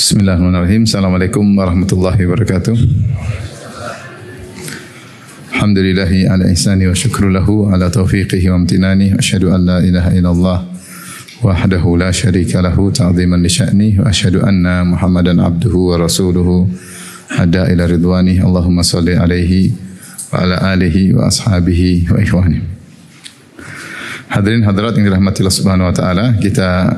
Bismillahirrahmanirrahim. Assalamualaikum warahmatullahi wabarakatuh. Alhamdulillahi ala ihsani wa syukru lahu ala taufiqihi wa amtinani. Asyhadu an la ilaha illallah wahdahu la syarika lahu ta'ziman li sya'ni wa asyhadu anna Muhammadan abduhu wa rasuluhu hada ila ridwani. Allahumma shalli alaihi wa ala alihi wa ashabihi wa ikhwani. Hadirin hadirat yang dirahmati Allah Subhanahu wa taala, kita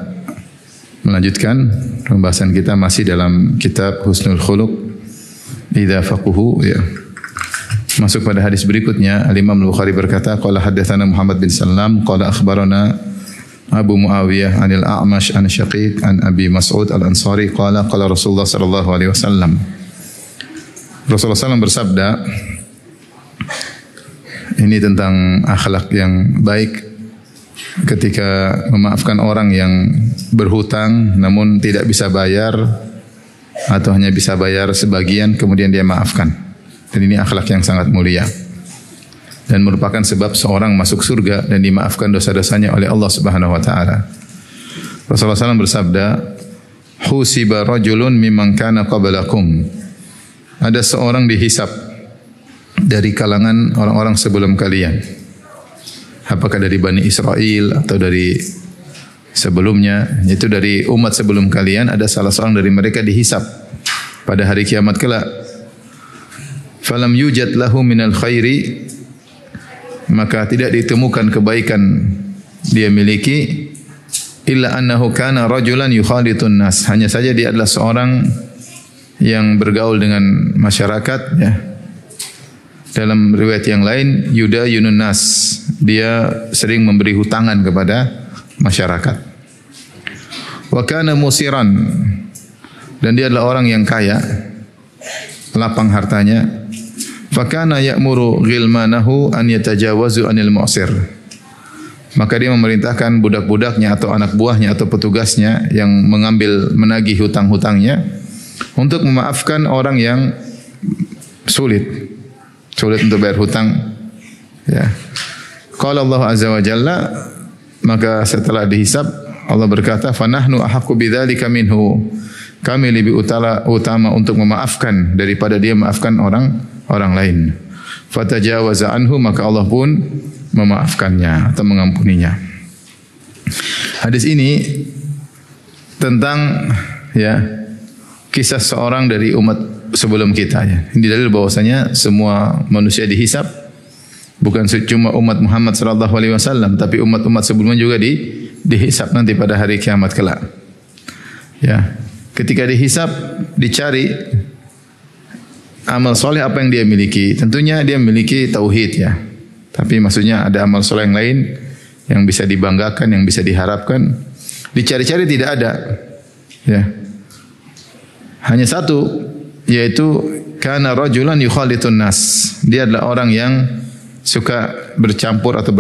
melanjutkan pembahasan kita masih dalam kitab Husnul Khuluq idza faquhu ya. Masuk pada hadis berikutnya, Al-Imam Al-Bukhari berkata, qala haddatsana Muhammad bin Sallam qala akhbarana Abu Muawiyah 'anil A'mash an Syaqiq an Abi Mas'ud Al-Ansari qala qala Rasulullah sallallahu alaihi wasallam. Rasulullah SAW bersabda, ini tentang akhlak yang baik ketika memaafkan orang yang berhutang namun tidak bisa bayar atau hanya bisa bayar sebagian kemudian dia maafkan. Dan ini akhlak yang sangat mulia dan merupakan sebab seorang masuk surga dan dimaafkan dosa-dosanya oleh Allah Subhanahu wa taala. Rasulullah SAW bersabda, "Husiba rajulun mimman kana qablakum." Ada seorang dihisab dari kalangan orang-orang sebelum kalian. Apakah dari Bani Israel atau dari sebelumnya, itu dari umat sebelum kalian, ada salah seorang dari mereka dihisab pada hari kiamat kelak. Falam yujad lahu minal khairi, maka tidak ditemukan kebaikan dia miliki, illa annahu kana rajulan yukhalitun nas, hanya saja dia adalah seorang yang bergaul dengan masyarakat ya. Dalam riwayat yang lain, Yuda Yunun Nas, dia sering memberi hutangan kepada masyarakat. Wa kana musiran, dan dia adalah orang yang kaya, lapang hartanya. Fa kana ya'muru ghilmanahu an yatajawazu anil mu'sir. Maka dia memerintahkan budak-budaknya atau anak buahnya atau petugasnya yang menagih hutang-hutangnya untuk memaafkan orang yang sulit untuk bayar hutang ya. Qala Allah azza wa jalla, maka setelah dihisab Allah berkata, fanahnu ahaqqu bidzalika minhu, kami lebih utama untuk memaafkan daripada dia memaafkan orang lain. Fatajawaza anhu, maka Allah pun memaafkannya atau mengampuninya. Hadis ini tentang ya kisah seorang dari umat sebelum kita ya. Ini dalil bahwasanya semua manusia dihisab, bukan cuma umat Muhammad sallallahu alaihi wasallam, tapi umat-umat sebelumnya juga dihisab nanti pada hari kiamat kelak. Ya. Ketika dihisab, dicari amal soleh apa yang dia miliki. Tentunya dia memiliki tauhid ya. Tapi maksudnya ada amal soleh yang lain yang bisa dibanggakan, yang bisa diharapkan. Dicari-cari tidak ada. Ya. Hanya satu, yaitu kana rajulan yukhalitun nas. Dia adalah orang yang suka bercampur atau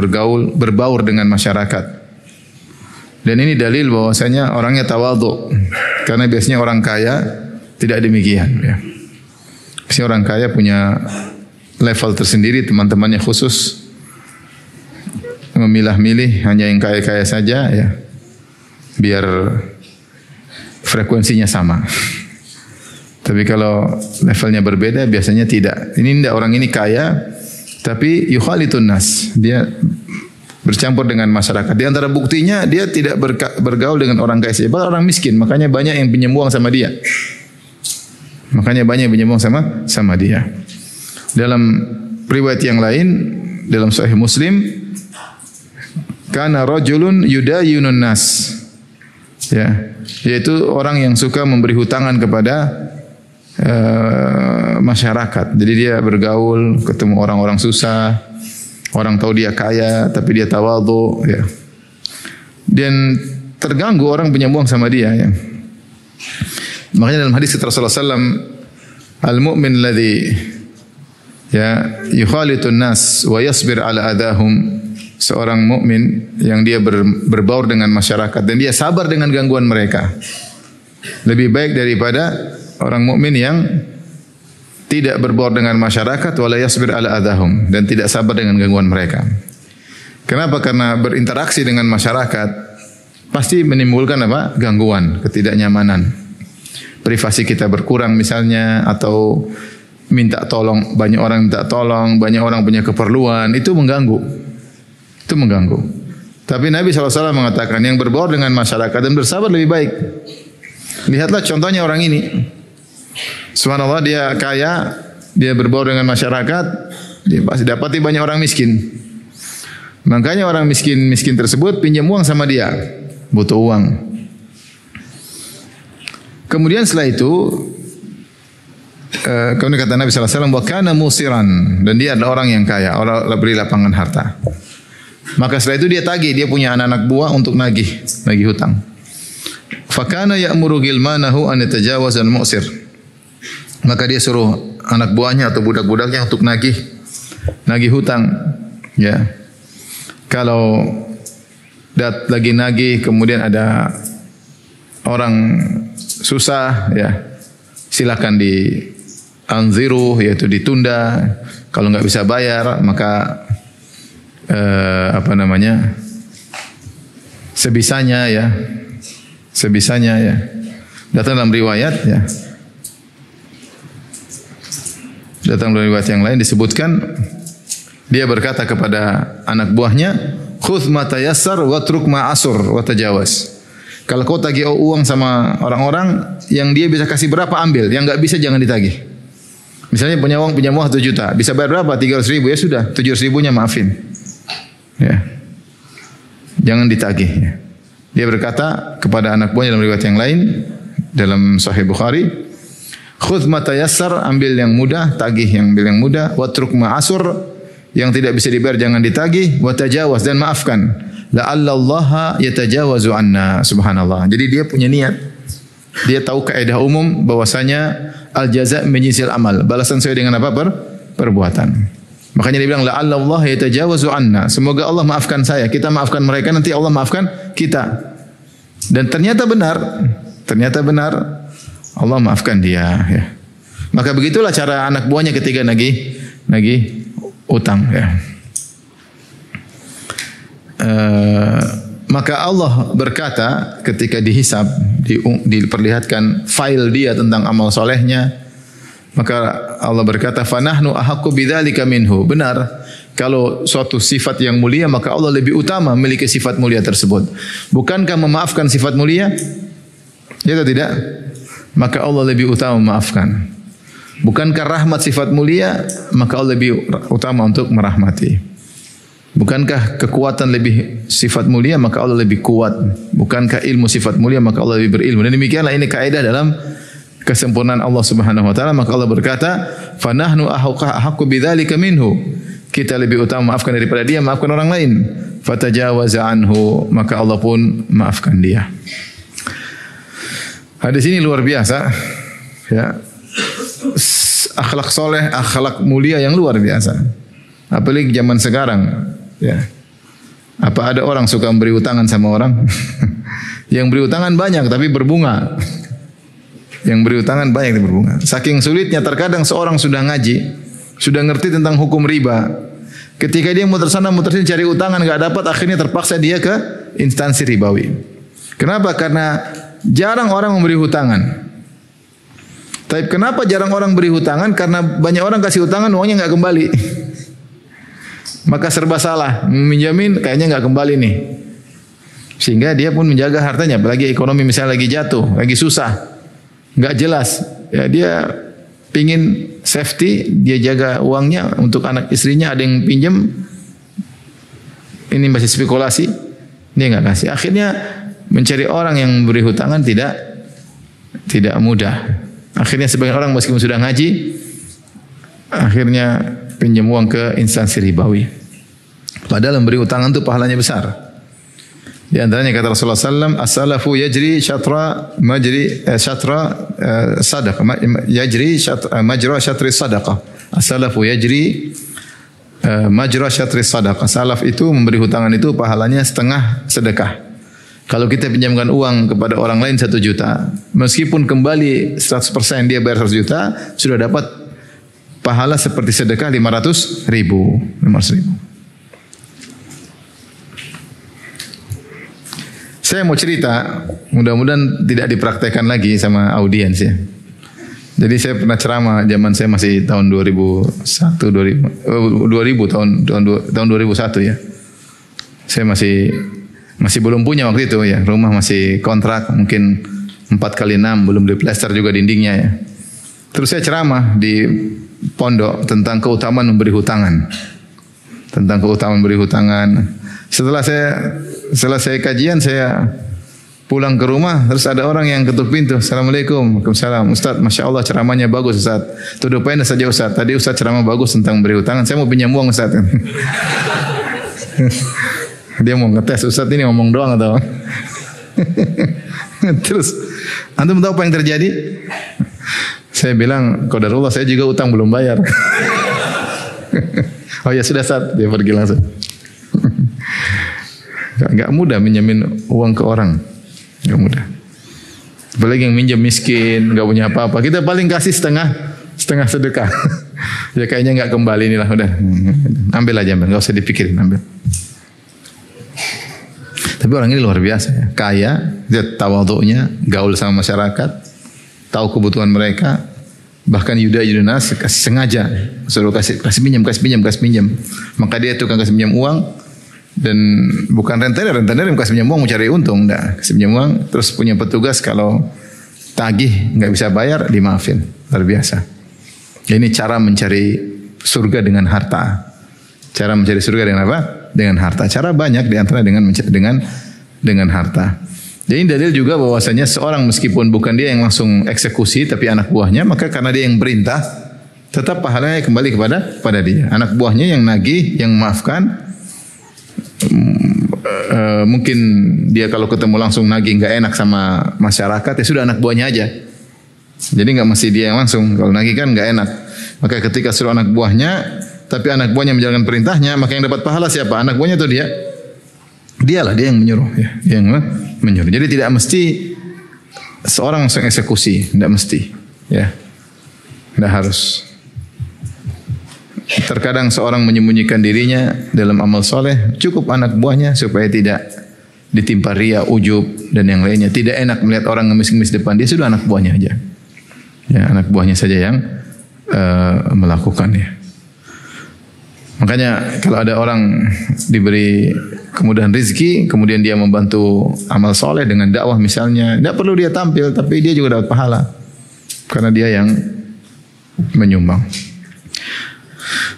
berbaur dengan masyarakat. Dan ini dalil bahwasanya orangnya tawadhu. Karena biasanya orang kaya tidak demikian ya. Biasanya orang kaya punya level tersendiri, teman-temannya khusus, memilah-milih hanya yang kaya-kaya saja ya. Biar frekuensinya sama. Tapi kalau levelnya berbeda biasanya tidak. Ini tidak, orang ini kaya tapi yukhalitun nas. Dia bercampur dengan masyarakat. Di antara buktinya dia tidak bergaul dengan orang kaya saja, bahkan orang miskin. Makanya banyak yang pinjam uang sama dia. Sama dia. Dalam riwayat yang lain dalam Sahih Muslim, kana rajulun yudayunun nas. Ya, yaitu orang yang suka memberi hutangan kepada masyarakat. Jadi dia bergaul, ketemu orang-orang susah, orang tahu dia kaya tapi dia tawadhu ya. Dan terganggu orang pinjam uang sama dia ya. Makanya dalam hadis Rasulullah SAW, al-mu'min alladhi ya yukhalitun nas wa yasbir ala adahum, seorang mukmin yang dia berbaur dengan masyarakat dan dia sabar dengan gangguan mereka, lebih baik daripada orang mukmin yang tidak berbaur dengan masyarakat wala yasbir ala adahum, dan tidak sabar dengan gangguan mereka. Kenapa? Karena berinteraksi dengan masyarakat pasti menimbulkan apa? Gangguan, ketidaknyamanan. privasi kita berkurang misalnya, atau minta tolong, banyak orang minta tolong, banyak orang punya keperluan, itu mengganggu. Itu mengganggu. Tapi Nabi SAW mengatakan yang berbaur dengan masyarakat dan bersabar lebih baik. Lihatlah contohnya orang ini. Subhanallah, dia kaya, dia berbaur dengan masyarakat, dia pasti dapati banyak orang miskin. Makanya orang miskin tersebut pinjam uang sama dia, butuh uang. Kemudian setelah itu, kemudian kata Nabi SAW, wa kana musiran, dan dia adalah orang yang kaya, orang beri lapangan harta. Maka setelah itu dia tagih, dia punya anak-anak buah untuk nagih hutang. Fakana ya'muru gilmanahu an yatajawaz al-mu'sir. Maka dia suruh anak buahnya atau budak-budaknya untuk nagih hutang. Ya. Kalau lagi nagih, kemudian ada orang susah, ya, silakan di anziru, yaitu ditunda. Kalau nggak bisa bayar, maka sebisanya ya. Datang dalam riwayat, ya. Datang dalam riwayat yang lain disebutkan, dia berkata kepada anak buahnya, khudh ma tayassar watruk ma asur wa tajawaz. Kalau kau tagih uang sama orang-orang, yang dia bisa kasih berapa ambil, yang enggak bisa jangan ditagih. Misalnya punya uang 1 juta, bisa bayar berapa? 300.000, ya sudah, 700.000-nya maafin. Ya. Jangan ditagih. Ya. Dia berkata kepada anak buahnya dalam riwayat yang lain, dalam Sahih Bukhari, khudh ma tayassar, ambil yang mudah, tagih yang ambil yang mudah, watruk ma asur, yang tidak bisa dibayar jangan ditagih, wa tajawaz, dan maafkan. La'allallaha yatajawazu anna. Subhanallah. Jadi dia punya niat. Dia tahu kaidah umum bahwasanya al-jaza' menyisir amal. Balasan sesuai dengan apa? Perbuatan. Makanya dia bilang la'allallaha yatajawazu anna. Semoga Allah maafkan saya, kita maafkan mereka, nanti Allah maafkan kita. Dan ternyata benar. Allah maafkan dia, ya. Maka begitulah cara anak buahnya ketika nagih utang, ya. Maka Allah berkata ketika dihisab, diperlihatkan file dia tentang amal solehnya, maka Allah berkata, fanahnu ahaqqu bidzalika minhu. Benar, kalau suatu sifat yang mulia, maka Allah lebih utama memiliki sifat mulia tersebut. Bukankah memaafkan sifat mulia? Ya atau tidak? Maka Allah lebih utama memaafkan. Bukankah rahmat sifat mulia, maka Allah lebih utama untuk merahmati. Bukankah kekuatan lebih sifat mulia, maka Allah lebih kuat. Bukankah ilmu sifat mulia, maka Allah lebih berilmu. Dan demikianlah ini kaidah dalam kesempurnaan Allah Subhanahu wa taala. Maka Allah berkata, "Fanahnu ahaqqu bidzalika minhu." Kita lebih utama maafkan daripada dia maafkan orang lain. Fatajawaza anhu, maka Allah pun maafkan dia. Hadis ini luar biasa, ya. Akhlak soleh, akhlak mulia yang luar biasa. Apalagi zaman sekarang, ya. Apa ada orang suka memberi utangan sama orang? Yang beri utangan banyak tapi berbunga. Yang beri utangan banyak tapi berbunga. Saking sulitnya terkadang seorang sudah ngaji, sudah ngerti tentang hukum riba. Ketika dia muter sana muter sini cari utangan enggak dapat, akhirnya terpaksa dia ke instansi ribawi. Kenapa? Karena jarang orang memberi utangan. Tapi kenapa jarang orang beri hutangan? Karena banyak orang kasih hutangan uangnya enggak kembali. Maka serba salah, menjamin kayaknya enggak kembali nih. Sehingga dia pun menjaga hartanya, apalagi ekonomi misalnya lagi jatuh, lagi susah. Enggak jelas. Ya dia pingin safety, dia jaga uangnya untuk anak istrinya, ada yang pinjam. Ini masih spekulasi, dia enggak kasih. Akhirnya mencari orang yang beri hutangan tidak mudah. Akhirnya sebagian orang meskipun sudah ngaji, akhirnya pinjam uang ke instansi ribawi. Padahal memberi utangan itu pahalanya besar. Di antaranya kata Rasulullah SAW, as-salafu yajri syatra sadaqah, yajri majra syatri sadaqah. As-salafu yajri majra syatri sadaqah. Salaf itu memberi hutangan itu pahalanya setengah sedekah. Kalau kita pinjamkan uang kepada orang lain 1 juta, meskipun kembali 100% dia bayar 100 juta, sudah dapat pahala seperti sedekah 500.000. Saya mau cerita, mudah-mudahan tidak dipraktekkan lagi sama audiens ya. Jadi saya pernah ceramah zaman saya masih tahun 2001 tahun 2001 ya. Saya masih belum punya waktu itu ya. Rumah masih kontrak, mungkin 4x6, belum diplester juga dindingnya ya. Terus saya ceramah di pondok tentang keutamaan memberi hutangan. Tentang keutamaan memberi hutangan. Setelah saya kajian, saya pulang ke rumah, terus ada orang yang ketuk pintu. Assalamualaikum. Waalaikumsalam. Ustaz, Masya Allah ceramahnya bagus Ustaz. Tuduh poin saja Ustaz. Tadi Ustaz ceramah bagus tentang beri hutangan. Saya mau pinjam uang Ustaz. Dia mau ngetes Ustaz ini ngomong doang atau? Terus, antum tahu apa yang terjadi? Saya bilang, qadarullah saya juga utang belum bayar. Oh ya sudah Ustaz, dia pergi langsung. Gak mudah minjemin uang ke orang, gak mudah. Apalagi yang minjem miskin, gak punya apa-apa. Kita paling kasih setengah sedekah. Ya kayaknya gak kembali inilah udah. Ambil aja, gak usah dipikirin, ambil. Tapi orang ini luar biasa ya. Kaya, dia tawadhu'nya, gaul sama masyarakat, tahu kebutuhan mereka. Bahkan Yudas sengaja suruh kasih pinjam. Maka dia tukang kasih pinjam uang. Dan bukan rentenir yang kasih pinjam uang mau cari untung, enggak. Kasih pinjam uang, terus punya petugas kalau tagih nggak bisa bayar dimaafin. Luar biasa. Ini cara mencari surga dengan harta. Cara mencari surga dengan apa? Dengan harta. Cara banyak diantara dengan harta. Jadi dalil juga bahwasanya seorang meskipun bukan dia yang langsung eksekusi tapi anak buahnya, maka karena dia yang perintah tetap pahalanya kembali kepada dia. Anak buahnya yang nagih, yang memaafkan. Mungkin dia kalau ketemu langsung nagih nggak enak sama masyarakat, ya sudah anak buahnya aja. Jadi nggak mesti dia yang langsung. Kalau nagih kan nggak enak. Maka ketika suruh anak buahnya, tapi anak buahnya menjalankan perintahnya, maka yang dapat pahala siapa? Anak buahnya atau dia? Dialah, dia yang menyuruh. Ya, dia yang menyuruh. Jadi tidak mesti seorang langsung eksekusi, tidak mesti. Ya, tidak harus. Terkadang seorang menyembunyikan dirinya dalam amal soleh, cukup anak buahnya supaya tidak ditimpa ria, ujub dan yang lainnya. Tidak enak melihat orang ngemis-ngemis depan dia, sudah anak buahnya aja. Ya, anak buahnya saja yang melakukannya. Makanya kalau ada orang diberi kemudahan rezeki, kemudian dia membantu amal soleh dengan dakwah misalnya, tidak perlu dia tampil, tapi dia juga dapat pahala karena dia yang menyumbang.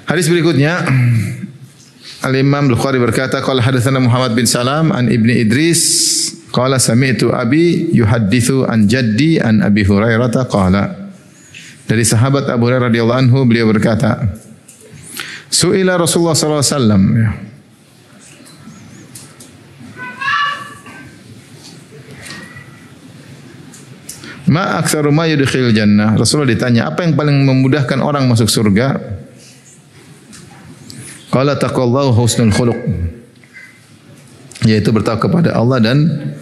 Hadis berikutnya, Al-Imam Bukhari berkata, qala hadatsana Muhammad bin Salam an Ibni Idris, qala sami'tu abi yuhadditsu an jaddi an Abi Hurairah qala. Dari sahabat Abu Hurairah radhiyallahu anhu beliau berkata, su'ila Rasulullah sallallahu alaihi wasallam, ma aktsaru ma yudkhil jannah. Rasulullah ditanya, apa yang paling memudahkan orang masuk surga? Qala taqwallahu husnul khuluq, yaitu bertakwa kepada Allah dan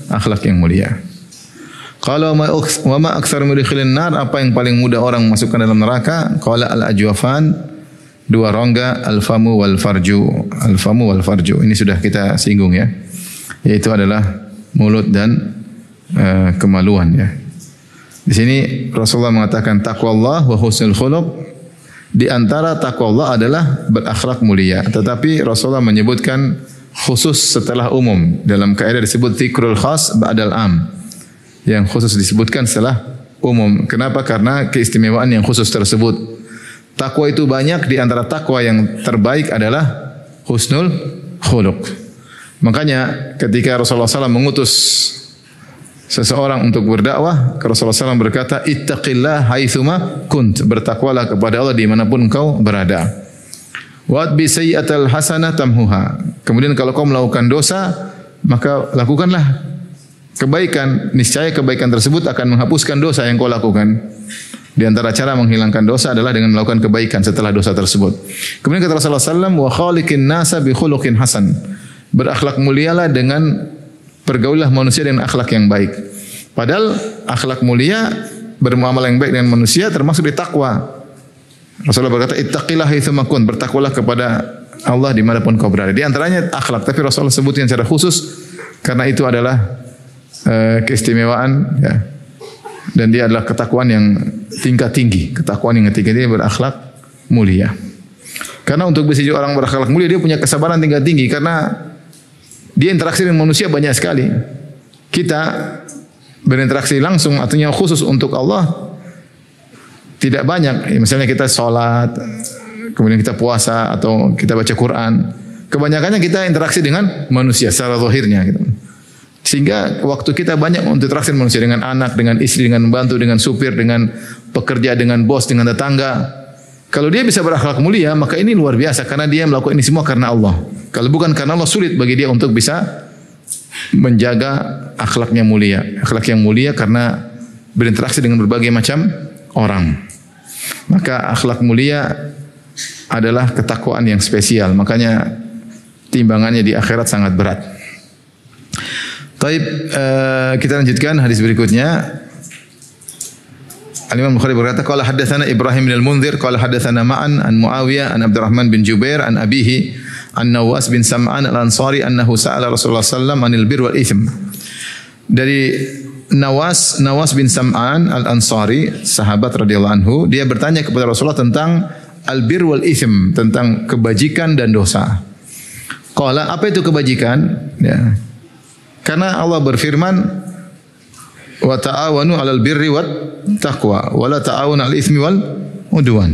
akhlak yang mulia. Qala wa ma aktsaru mudkhilin nar, apa yang paling mudah orang masukkan dalam neraka? Qala al ajwafan, dua rongga, al famu wal farju. Al famu wal farju ini sudah kita singgung ya, yaitu adalah mulut dan kemaluan ya. Di sini Rasulullah mengatakan taqwallah wa husnul khuluq. Di antara takwa Allah adalah berakhlak mulia. Tetapi Rasulullah menyebutkan khusus setelah umum. Dalam kaidah disebut dzikrul khas ba'dal am. Yang khusus disebutkan setelah umum. Kenapa? Karena keistimewaan yang khusus tersebut. Takwa itu banyak, di antara takwa yang terbaik adalah husnul khuluq. Makanya ketika Rasulullah SAW mengutus seseorang untuk berdakwah, Rasulullah SAW berkata, ittaqillah haitsuma kunt, bertakwalah kepada Allah dimanapun engkau berada. Wa'atbi sayyi'atal hasanah tamhuha. Kemudian kalau kau melakukan dosa, maka lakukanlah kebaikan. Niscaya kebaikan tersebut akan menghapuskan dosa yang kau lakukan. Di antara cara menghilangkan dosa adalah dengan melakukan kebaikan setelah dosa tersebut. Kemudian kata Rasulullah SAW, wa khaliqin nasa bi khuluqin hasan. Berakhlak mulialah dengan pergaulilah manusia dengan akhlak yang baik. Padahal akhlak mulia, bermuamalah yang baik dengan manusia termasuk di takwa. Rasulullah berkata, ittaqillah haitsuma kunt, bertakwalah kepada Allah dimanapun kau berada. Di antaranya akhlak, tapi Rasulullah sebutkan secara khusus karena itu adalah keistimewaan, ya. Dan dia adalah ketakwaan yang tingkat tinggi, ketakwaan yang tinggi, dia berakhlak mulia. Karena untuk bisa jadi orang berakhlak mulia, dia punya kesabaran tingkat tinggi karena dia interaksi dengan manusia banyak sekali. Kita berinteraksi langsung artinya khusus untuk Allah tidak banyak. Misalnya kita sholat, kemudian kita puasa atau kita baca Quran. Kebanyakannya kita interaksi dengan manusia secara zahirnya gitu. Sehingga waktu kita banyak untuk interaksi dengan manusia, dengan anak, dengan istri, dengan membantu, dengan supir, dengan pekerja, dengan bos, dengan tetangga. Kalau dia bisa berakhlak mulia, maka ini luar biasa karena dia melakukan ini semua karena Allah. Kalau bukan karena Allah, sulit bagi dia untuk bisa menjaga akhlaknya mulia. Akhlak yang mulia karena berinteraksi dengan berbagai macam orang. Maka akhlak mulia adalah ketakwaan yang spesial. Makanya timbangannya di akhirat sangat berat. Baik, kita lanjutkan hadis berikutnya. Al-Imam Bukhari berkata, qala haddatsana Ibrahim bin al-Munzir, qala haddatsana Ma'an an Muawiyah an Abdurrahman bin Jubair an abihi an Nawas bin Sam'an al-Ansari annahu sa'ala Rasulullah sallallahu alaihi wasallam anil birr wal itsm. Dari Nawas bin Sam'an al-Ansari, sahabat radhiyallahu anhu, dia bertanya kepada Rasulullah tentang al-birr wal itsm, tentang kebajikan dan dosa. Qala, apa itu kebajikan? Ya. Karena Allah berfirman, wa ta'awanu 'alal birri wat taqwa wa la ta'awanu 'alal itsmi wal udwan.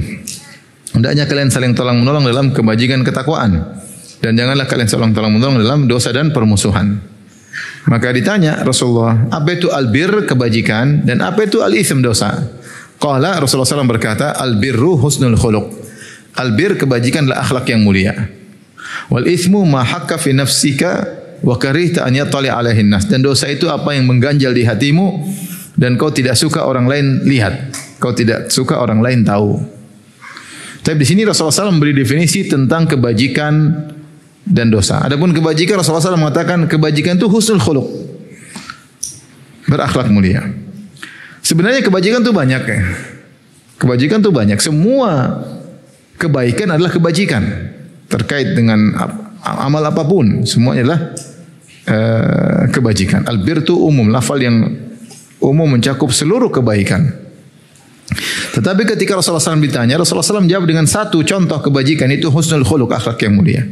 Hendaknya kalian saling tolong-menolong dalam kebajikan ketakwaan dan janganlah kalian saling tolong-menolong dalam dosa dan permusuhan. Maka ditanya Rasulullah, apa itu albir kebajikan dan apa itu al-itsm dosa? Qala, Rasulullah SAW berkata, albirru husnul khuluq. Albir kebajikan adalah akhlak yang mulia. Wal itsmu ma hakka fi nafsika wa karihta an yattali alaihin nas. Dan dosa itu apa yang mengganjal di hatimu dan kau tidak suka orang lain lihat, kau tidak suka orang lain tahu. Tapi di sini Rasulullah SAW memberi definisi tentang kebajikan dan dosa. Adapun kebajikan, Rasulullah SAW mengatakan kebajikan itu husnul khuluq, berakhlak mulia. Sebenarnya kebajikan itu banyak ya. Kebajikan itu banyak. Semua kebaikan adalah kebajikan terkait dengan amal apapun. Semuanya adalah kebajikan. Albir itu umum, lafal yang umum mencakup seluruh kebaikan. Tetapi ketika Rasulullah SAW ditanya, Rasulullah SAW menjawab dengan satu contoh kebajikan, itu husnul khuluq, akhlak yang mulia.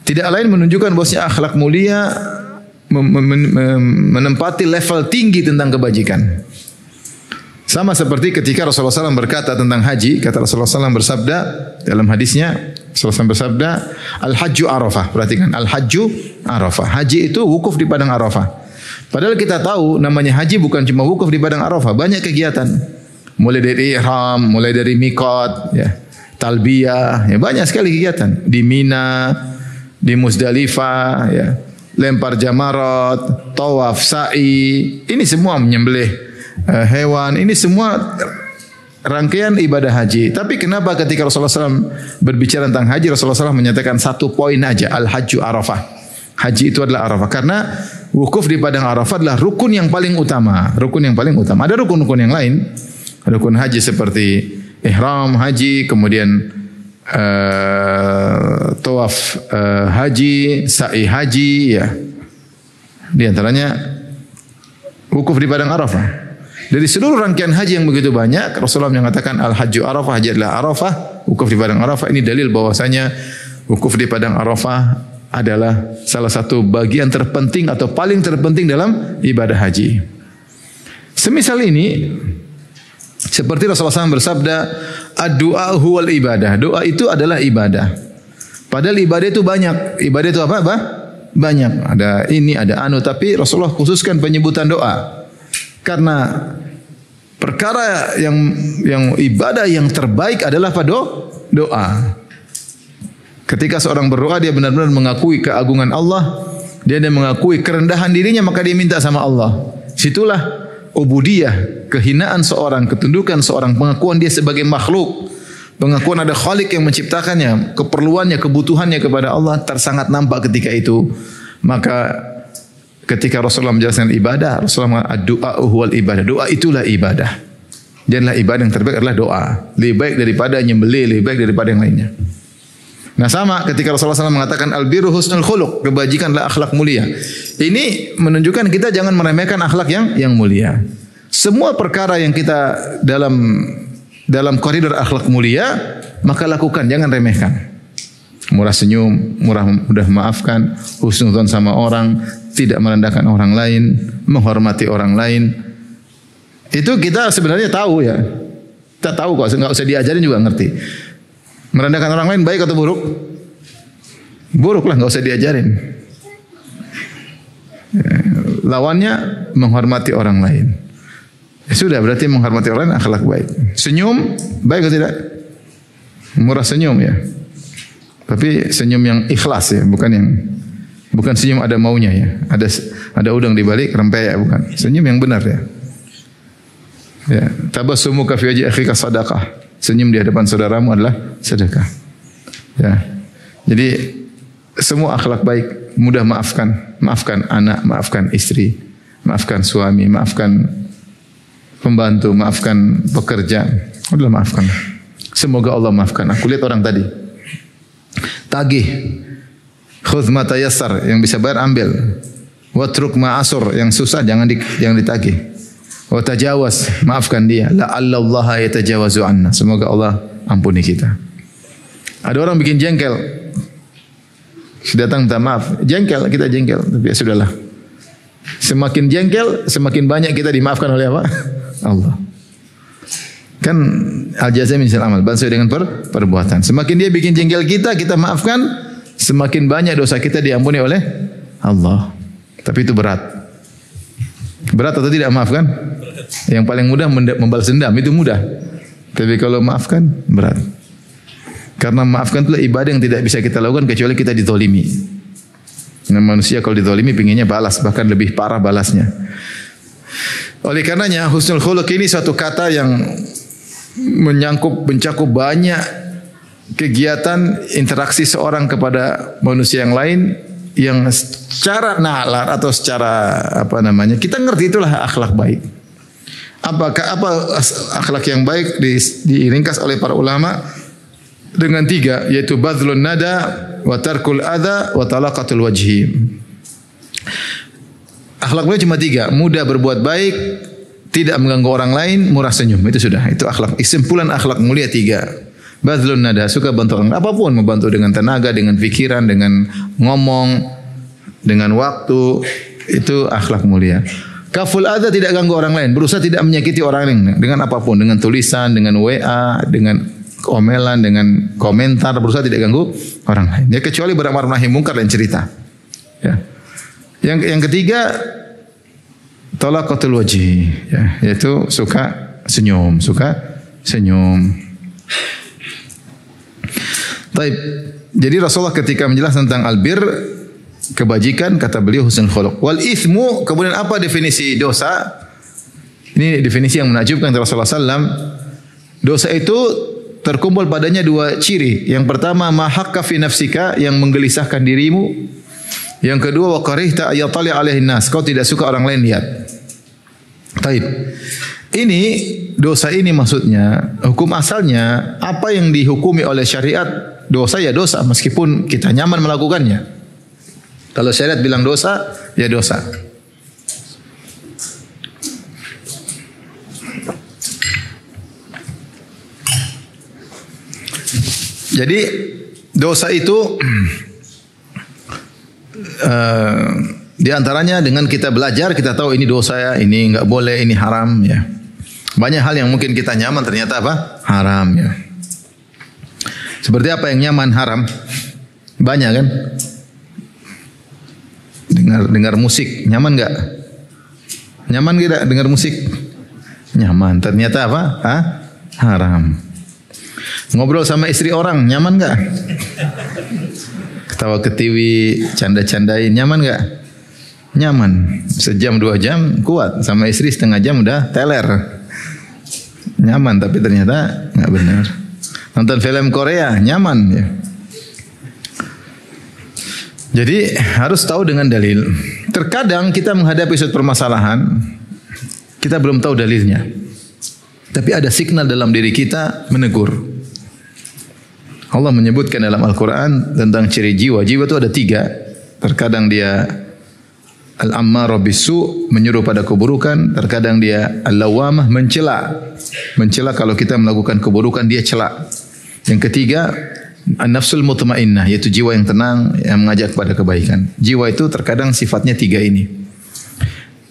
Tidak lain menunjukkan bahwasanya akhlak mulia menempati level tinggi tentang kebajikan. Sama seperti ketika Rasulullah SAW berkata tentang haji, kata Rasulullah SAW bersabda dalam hadisnya, Rasulullah SAW bersabda, al-hajju arafah. Perhatikan, al-hajju arafah. Haji itu wukuf di padang Arafah. Padahal kita tahu namanya haji bukan cuma wukuf di padang Arafah, banyak kegiatan. Mulai dari ihram, mulai dari miqat, ya, talbiyah, ya, banyak sekali kegiatan. Di Mina, di Muzdalifah, ya, lempar jamarat, tawaf, sa'i, ini semua menyembelih hewan, ini semua rangkaian ibadah haji. Tapi kenapa ketika Rasulullah SAW berbicara tentang haji, Rasulullah SAW menyatakan satu poin aja, al-hajju arafah. Haji itu adalah arafah. Karena wukuf di padang Arafah adalah rukun yang paling utama. Rukun yang paling utama. Ada rukun-rukun yang lain. Rukun haji seperti ihram haji, kemudian tawaf haji, sa'i haji, ya. Di antaranya wukuf di padang Arafah. Dari seluruh rangkaian haji yang begitu banyak, Rasulullah mengatakan al-hajju arafah, haji adalah Arafah, wukuf di padang Arafah. Ini dalil bahwasanya wukuf di padang Arafah adalah salah satu bagian terpenting atau paling terpenting dalam ibadah haji. Semisal ini, seperti Rasulullah SAW bersabda, ad-du'a huwal ibadah. Doa itu adalah ibadah. Padahal ibadah itu banyak. Ibadah itu apa? Banyak. Ada ini, ada anu. Tapi Rasulullah khususkan penyebutan doa. Karena perkara yang ibadah yang terbaik adalah apa? Doa. Ketika seorang berdoa, dia benar-benar mengakui keagungan Allah, dia mengakui kerendahan dirinya, maka dia minta sama Allah. Situlah ubudiyah, kehinaan seorang, ketundukan seorang, pengakuan dia sebagai makhluk, pengakuan ada Khalik yang menciptakannya, keperluannya, kebutuhannya kepada Allah tersangat nampak ketika itu. Maka ketika Rasulullah menjelaskan ibadah, Rasulullah mengatakan ad-du'a huwal ibadah. Doa itulah ibadah. Dan ibadah yang terbaik adalah doa. Lebih baik daripada nyembelih, lebih baik daripada yang lainnya. Nah sama ketika Rasulullah SAW mengatakan al-birru husnul khuluq, kebajikanlah akhlak mulia. Ini menunjukkan kita jangan meremehkan akhlak yang mulia. Semua perkara yang kita dalam koridor akhlak mulia, maka lakukan, jangan remehkan. Murah senyum, mudah memaafkan, husnuzon sama orang, tidak merendahkan orang lain, menghormati orang lain. Itu kita sebenarnya tahu ya. Kita tahu kok, nggak usah diajarin juga ngerti. Merendahkan orang lain baik atau buruk? Buruk lah, nggak usah diajarin. Lawannya menghormati orang lain. Ya sudah, berarti menghormati orang lain akhlak baik. Senyum baik atau tidak? Murah senyum ya. Tapi senyum yang ikhlas ya, bukan senyum ada maunya ya. Ada udang di balik rempeyek, bukan. Senyum yang benar ya. Ya, tabassumuka fi wajhi akhika sadaqah. Senyum di hadapan saudaramu adalah sedekah. Ya. Jadi semua akhlak baik, mudah maafkan anak, maafkan istri, maafkan suami, maafkan pembantu, maafkan pekerja. Udah maafkan. Semoga Allah maafkan. Aku lihat orang tadi tagih, khudz ma tayassar, yang bisa bayar ambil. Watruk ma asur, yang susah jangan ditagih. Wa tajawaz, maafkan dia. La'allallaha yatajawazu anna. Semoga Allah ampuni kita. Ada orang bikin jengkel. Datang minta maaf. Jengkel, kita jengkel. Tapi ya sudahlah. Semakin jengkel, semakin banyak kita dimaafkan oleh apa? Allah. Kan al-jazaa min jinsil amal, sesuai dengan perbuatan. Semakin dia bikin jengkel kita maafkan, semakin banyak dosa kita diampuni oleh Allah. Tapi itu berat. Berat atau tidak maafkan? Yang paling mudah membalas dendam, itu mudah. Tapi kalau maafkan, berat. Karena maafkan itulah ibadah yang tidak bisa kita lakukan kecuali kita ditolimi. Nah, manusia kalau ditolimi pinginnya balas, bahkan lebih parah balasnya. Oleh karenanya husnul khuluq ini suatu kata yang mencakup banyak kegiatan interaksi seorang kepada manusia yang lain yang secara nalar atau secara kita ngerti itulah akhlak baik. Apa akhlak yang baik diringkas oleh para ulama dengan 3, yaitu badlun nada wa tarkul adza wa talaqatul wajhi. Akhlak mulia cuma 3, mudah berbuat baik, tidak mengganggu orang lain, murah senyum. Itu sudah, itu akhlak. Kesimpulan akhlak mulia 3. Badlun nada, suka bantu orang, apapun, membantu dengan tenaga, dengan pikiran, dengan ngomong, dengan waktu, itu akhlak mulia. Kaful adza, tidak ganggu orang lain, berusaha tidak menyakiti orang lain dengan apapun, dengan tulisan, dengan WA, dengan omelan, dengan komentar, berusaha tidak ganggu orang lain. Ya kecuali beramar nahi mungkar dan cerita. Ya. Yang ketiga, talaqatul wajhi, ya, yaitu suka senyum. Baik. Jadi Rasulullah ketika menjelaskan tentang albir, kebajikan, kata beliau husnul khuluq. Wal itsmu, kemudian apa definisi dosa? Ini definisi yang menakjubkan Rasulullah SAW. Dosa itu terkumpul padanya 2 ciri. Yang pertama, ma hakka fi nafsika, yang menggelisahkan dirimu. Yang kedua, wa karihta ayatali alaihin nas, kau tidak suka orang lain lihat. Taib. Ini dosa ini maksudnya, hukum asalnya apa yang dihukumi oleh syariat dosa ya dosa, meskipun kita nyaman melakukannya. Kalau syariat bilang dosa, ya dosa. Jadi dosa itu di antaranya dengan kita belajar, kita tahu ini dosa ya, ini enggak boleh, ini haram ya. Banyak hal yang mungkin kita nyaman ternyata apa? Haram ya. Seperti apa yang nyaman haram? Banyak kan? Dengar musik, nyaman enggak? Nyaman tidak dengar musik? Nyaman. Ternyata apa? Haram. Ngobrol sama istri orang, nyaman enggak? Ketawa ketiwi, canda-candain, nyaman enggak? Nyaman. Sejam 2 jam kuat, sama istri setengah jam udah teler. Nyaman, tapi ternyata enggak benar. Nonton film Korea, nyaman ya. Jadi harus tahu dengan dalil. Terkadang kita menghadapi suatu permasalahan, kita belum tahu dalilnya. Tapi ada signal dalam diri kita menegur. Allah menyebutkan dalam Al-Quran tentang ciri jiwa. Jiwa itu ada 3. Terkadang dia al-ammarah bisu, menyuruh pada keburukan. Terkadang dia al-lawamah, mencela. Mencela kalau kita melakukan keburukan, dia cela. Yang ketiga, an-nafsul mutmainnah, yaitu jiwa yang tenang, yang mengajak kepada kebaikan. Jiwa itu terkadang sifatnya 3 ini.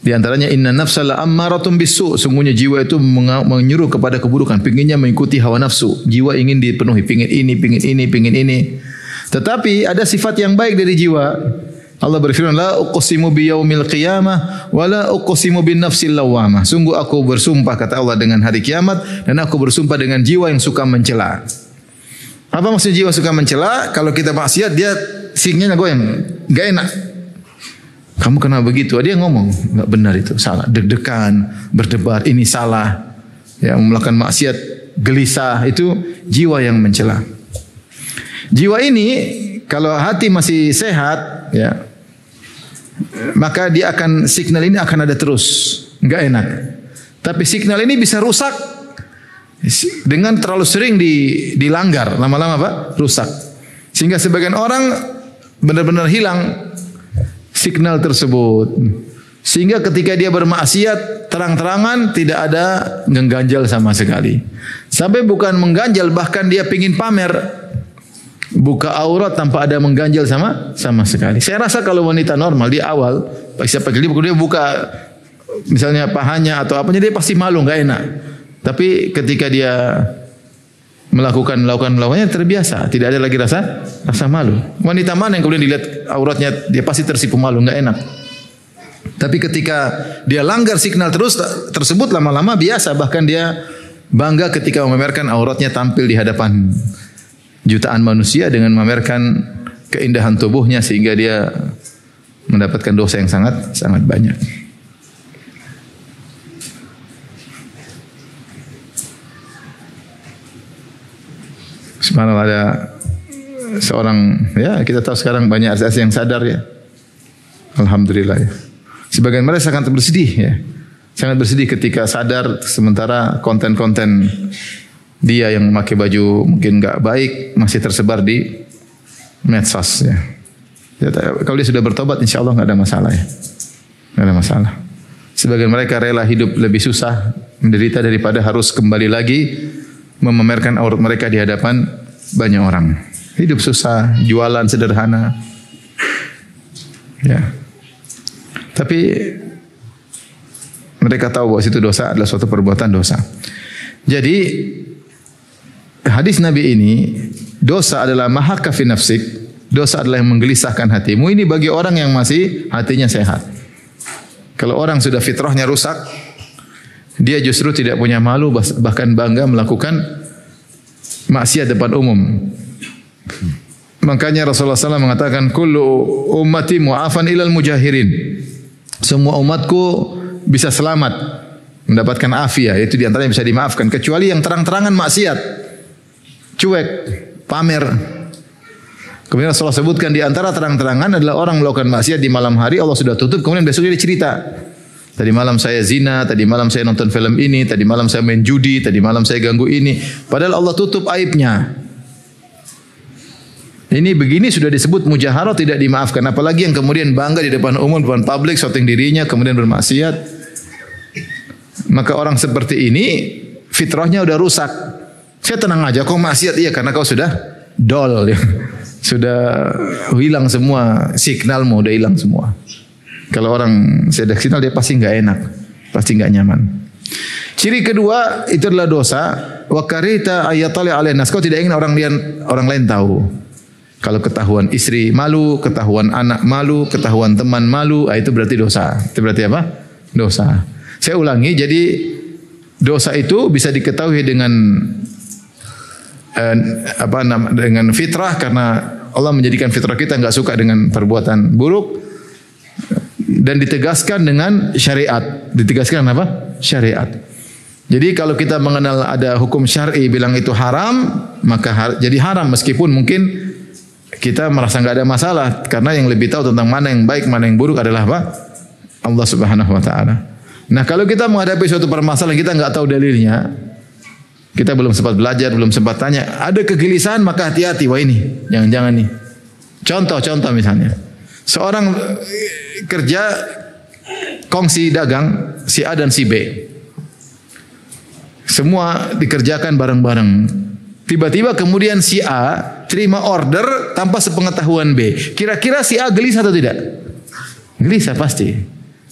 Di antaranya inna nafsa la'ammaratun bisu, sungguhnya jiwa itu menyuruh kepada keburukan, pinginnya mengikuti hawa nafsu. Jiwa ingin dipenuhi, pingin ini, pingin ini, pingin ini. Tetapi ada sifat yang baik dari jiwa. Allah berfirman, la uqsimu biyaumil qiyamah wa la uqsimu bin nafsil lawamah. Sungguh aku bersumpah, kata Allah, dengan hari kiamat, dan aku bersumpah dengan jiwa yang suka mencela. Apa maksud jiwa suka mencela? Kalau kita maksiat, dia singgahnya goyang, enggak enak. Kamu kenapa begitu? Dia ngomong, enggak benar itu, salah. Deg-degan, berdebar, ini salah. Ya, melakukan maksiat, gelisah, itu jiwa yang mencela. Jiwa ini kalau hati masih sehat, ya, maka dia akan, signal ini akan ada terus, enggak enak. Tapi signal ini bisa rusak dengan terlalu sering dilanggar, lama-lama Pak, rusak. Sehingga sebagian orang benar-benar hilang signal tersebut. Sehingga ketika dia bermaksiat terang-terangan tidak ada mengganjal sama sekali. Sampai bukan mengganjal, bahkan dia pingin pamer, buka aurat tanpa ada mengganjal sama sekali. Saya rasa kalau wanita normal di awal, siapa kali dia buka misalnya pahanya atau apanya, dia pasti malu, enggak enak. Tapi ketika dia melakukannya terbiasa, tidak ada lagi rasa malu. Wanita mana yang kemudian dilihat auratnya, dia pasti tersipu malu, enggak enak. Tapi ketika dia langgar signal tersebut, lama-lama biasa, bahkan dia bangga ketika memamerkan auratnya, tampil di hadapan jutaan manusia dengan memamerkan keindahan tubuhnya, sehingga dia mendapatkan dosa yang sangat banyak. Subhanallah, ada seorang, ya kita tahu sekarang banyak artis yang sadar, ya. Alhamdulillah, ya. Sebagian mereka sangat bersedih, ya. Sangat bersedih ketika sadar, sementara konten-konten dia yang memakai baju mungkin enggak baik masih tersebar di medsos, ya. Kalau dia sudah bertobat, insya Allah enggak ada masalah, ya. Enggak ada masalah. Sebagian mereka rela hidup lebih susah, menderita, daripada harus kembali lagi memamerkan aurat mereka di hadapan banyak orang. Hidup susah, jualan sederhana. Ya. Tapi mereka tahu bahwa itu dosa, adalah suatu perbuatan dosa. Jadi hadis Nabi ini, dosa adalah mahaka fi nafsik, dosa adalah yang menggelisahkan hatimu. Ini bagi orang yang masih hatinya sehat. Kalau orang sudah fitrahnya rusak, dia justru tidak punya malu, bahkan bangga melakukan maksiat depan umum. Makanya Rasulullah SAW mengatakan, kullu ummati mu'afan ilal mujahirin. Semua umatku bisa selamat, mendapatkan afiah, yaitu diantaranya bisa dimaafkan, kecuali yang terang-terangan maksiat, cuek, pamer. Kemudian Rasulullah sebutkan di antara terang-terangan adalah orang melakukan maksiat di malam hari, Allah sudah tutup, kemudian besoknya dia cerita. Tadi malam saya zina, tadi malam saya nonton film ini, tadi malam saya main judi, tadi malam saya ganggu ini. Padahal Allah tutup aibnya. Ini begini sudah disebut mujaharah, tidak dimaafkan. Apalagi yang kemudian bangga di depan umum, depan publik, shouting dirinya, kemudian bermaksiat. Maka orang seperti ini fitrahnya udah rusak. Saya tenang aja, kau maksiat, iya karena kau sudah dol, ya. Sudah hilang semua signalmu, udah hilang semua. Kalau orang sedek signal, dia pasti enggak enak, pasti enggak nyaman. Ciri kedua itu adalah dosa. Wa karita ayatali alaihi nas. Kau tidak ingin orang lain tahu. Kalau ketahuan istri malu, ketahuan anak malu, ketahuan teman malu, itu berarti dosa. Itu berarti apa? Dosa. Saya ulangi, jadi dosa itu bisa diketahui dengan dengan fitrah, karena Allah menjadikan fitrah kita enggak suka dengan perbuatan buruk, dan ditegaskan dengan syariat. Ditegaskan apa? Syariat. Jadi kalau kita mengenal ada hukum syar'i bilang itu haram, maka jadi haram, meskipun mungkin kita merasa enggak ada masalah, karena yang lebih tahu tentang mana yang baik, mana yang buruk adalah apa? Allah Subhanahu wa taala. Nah, kalau kita menghadapi suatu permasalahan kita enggak tahu dalilnya, Kita belum sempat belajar, belum sempat tanya. Ada kegelisahan maka hati-hati. Wah ini, jangan-jangan nih. Contoh misalnya. Seorang kerja kongsi dagang, si A dan si B. Semua dikerjakan bareng-bareng. Tiba-tiba kemudian si A terima order tanpa sepengetahuan B. Kira-kira si A gelisah atau tidak? Gelisah pasti.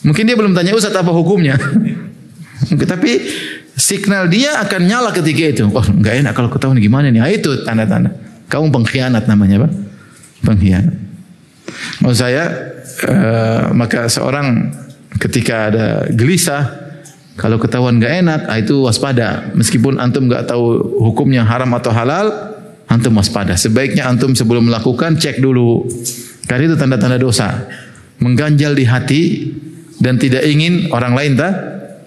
Mungkin dia belum tanya Ustaz apa hukumnya. Tapi signal dia akan nyala ketika itu. Oh, enggak enak kalau ketahuan gimana nih. Itu tanda-tanda. Kamu pengkhianat namanya, Pak. Pengkhianat. Maksud saya, maka seorang ketika ada gelisah, kalau ketahuan enggak enak, itu waspada. Meskipun antum enggak tahu hukumnya haram atau halal, antum waspada. Sebaiknya antum sebelum melakukan cek dulu. Karena itu tanda-tanda dosa. Mengganjal di hati dan tidak ingin orang lain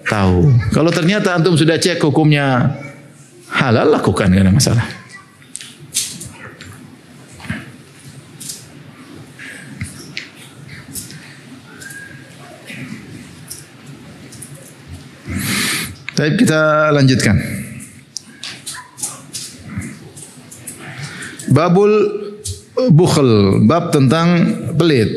tahu. Kalau ternyata antum sudah cek hukumnya halal, lakukan, enggak ada masalah. Baik, kita lanjutkan. Babul bukhl, bab tentang pelit.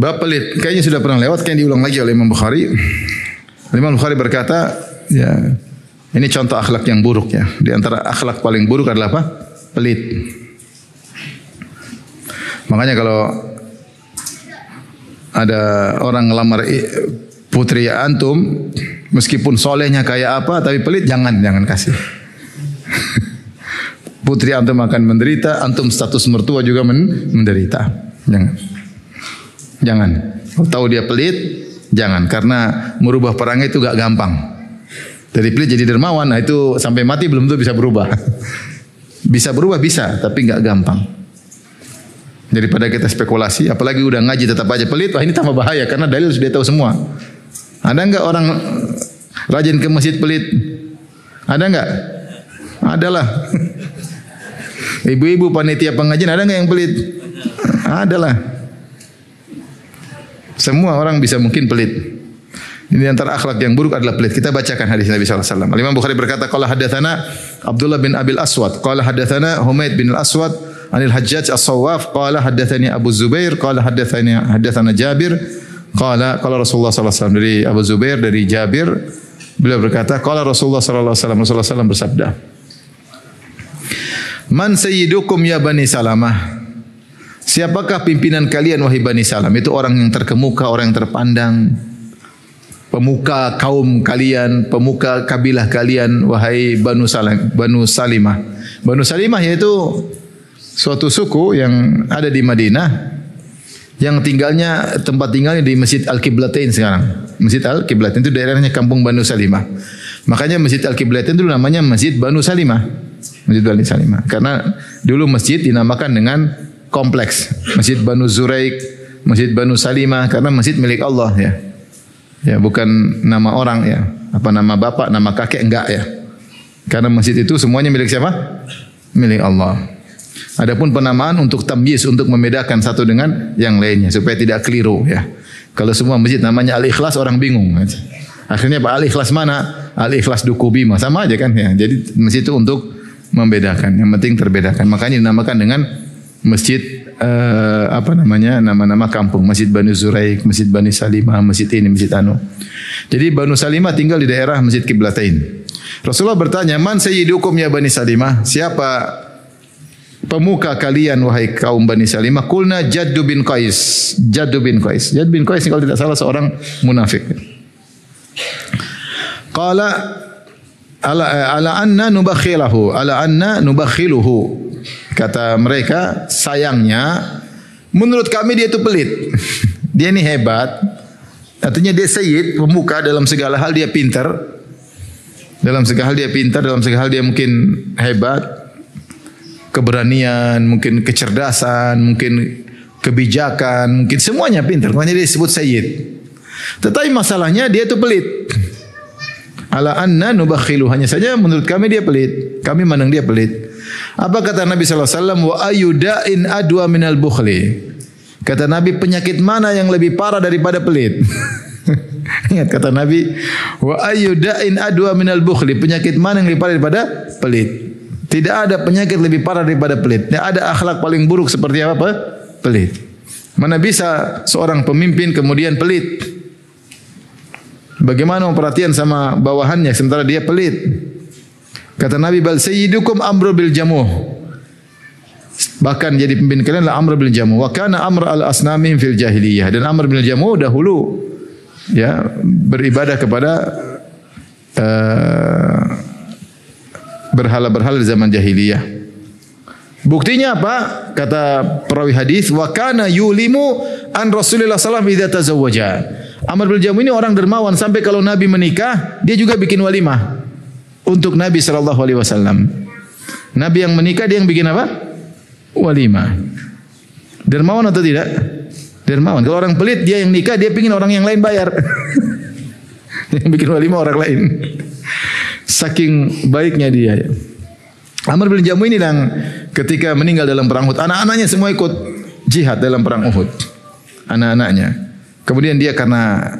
Bab pelit, kayaknya sudah pernah lewat, kayaknya diulang lagi oleh Imam Bukhari. Imam Bukhari berkata, ya, ini contoh akhlak yang buruk ya. Di antara akhlak paling buruk adalah apa? Pelit. Makanya kalau ada orang ngelamar putri antum, meskipun solehnya kayak apa, tapi pelit, jangan kasih. Putri antum akan menderita, antum status mertua juga menderita. Jangan. Kalau tahu dia pelit, jangan. Karena merubah perangai itu gak gampang. Dari pelit jadi dermawan, nah itu sampai mati belum tentu bisa berubah. Bisa berubah, bisa, tapi gak gampang. Daripada kita spekulasi, apalagi udah ngaji tetap aja pelit, wah ini tambah bahaya. Karena dalil sudah tahu semua. Ada enggak orang rajin ke masjid pelit? Ada enggak? Adalah. Ibu-ibu panitia pengajian ada enggak yang pelit? Adalah. Semua orang bisa mungkin pelit. Ini antara akhlak yang buruk adalah pelit. Kita bacakan hadis Nabi sallallahu alaihi wasallam. Imam Bukhari berkata, qala hadatsana Abdullah bin Abil Aswad, qala hadatsana Humaid bin Al-Aswad anil Hajjaj As-Sawwaf, qala hadatsani Abu Zubair, qala hadatsana Jabir, qala Rasulullah sallallahu alaihi wasallam, dari Abu Zubair dari Jabir, beliau berkata, qala Rasulullah sallallahu alaihi wasallam, Rasulullah sallallahu alaihi wasallam bersabda, man sayyidukum ya Bani Salamah? Siapakah pimpinan kalian wahai Bani Salam? Itu orang yang terkemuka, orang yang terpandang, pemuka kaum kalian, pemuka kabilah kalian wahai Banu Salimah. Banu Salimah yaitu suatu suku yang ada di Madinah yang tempat tinggalnya di Masjid Al-Qiblatain sekarang. Masjid Al-Qiblatain itu daerahnya kampung Banu Salimah. Makanya Masjid Al-Qiblatain itu namanya Masjid Banu Salimah. Masjid Banu Salimah. Karena dulu masjid dinamakan dengan kompleks. Masjid Banu Zuraik, Masjid Banu Salimah, karena masjid milik Allah ya. Ya, bukan nama orang ya. Apa nama bapak, nama kakek, enggak ya. Karena masjid itu semuanya milik siapa? Milik Allah. Adapun penamaan untuk tamyiz, untuk membedakan satu dengan yang lainnya supaya tidak keliru ya. Kalau semua masjid namanya Al-Ikhlas, orang bingung. Akhirnya Pak Al-Ikhlas mana? Al-Ikhlas Duku Bima, sama aja kan ya. Jadi masjid itu untuk membedakan, yang penting terbedakan. Makanya dinamakan dengan masjid nama-nama kampung, Masjid Banu Zuraik, Masjid Bani Salimah, Masjid ini, Masjid anu. Jadi Banu Salimah tinggal di daerah Masjid Qiblatain. Rasulullah bertanya, "Man sayyidukum ya Bani Salimah?" Siapa pemuka kalian wahai kaum Bani Salimah? Qulna Jaddu bin Qais. Jaddu bin Qais. Jaddu bin Qais kalau tidak salah seorang munafik. Qala ala anna nubakhiluhu. Kata mereka, sayangnya menurut kami dia itu pelit. Dia ini hebat. Artinya dia sayyid, pemuka, dalam segala hal dia pintar. Dalam segala hal dia pintar, dalam segala hal dia mungkin hebat. keberanian, mungkin kecerdasan, mungkin kebijakan, mungkin semuanya pintar. Makanya dia disebut sayyid. Tetapi masalahnya dia itu pelit. Ala anna nubakhilu, hanya saja menurut kami dia pelit. Kami mandang dia pelit. Apa kata Nabi sallallahu alaihi wasallam? Wa ayudain adwa minal bukhli. Kata Nabi, penyakit mana yang lebih parah daripada pelit? Ingat kata Nabi, wa ayudain adwa minal bukhli. Penyakit mana yang lebih parah daripada pelit? Tidak ada penyakit lebih parah daripada pelit. Tidak ada akhlak paling buruk seperti apa? Pelit. Mana bisa seorang pemimpin kemudian pelit? Bagaimana perhatian sama bawahannya sementara dia pelit? Kata Nabi, bal sayyidukum Amr bil Jamuh. Bahkan jadi pemimpin kalian adalah Amr bil Jamuh. Wa kana Amr al asnamihim fil jahiliyah. Dan Amr bil Jamuh dahulu ya beribadah kepada berhala-berhala di zaman jahiliyah. Buktinya apa? Kata perawi hadis, wa kana yulimu an Rasulullah sallallahu alaihi wasallam idza tazawwaja. Amr bin Jamuh ini orang dermawan sampai kalau Nabi menikah, dia juga bikin walimah untuk Nabi sallallahu alaihi wasallam. Nabi yang menikah dia yang bikin apa? Walimah. Dermawan atau tidak? Dermawan. Kalau orang pelit dia yang nikah, dia pingin orang yang lain bayar. Yang bikin walimah orang lain. Saking baiknya dia. Amr bin Jamuh ini yang ketika meninggal dalam perang Uhud, anak-anaknya semua ikut jihad dalam perang Uhud. Anak-anaknya. Kemudian dia karena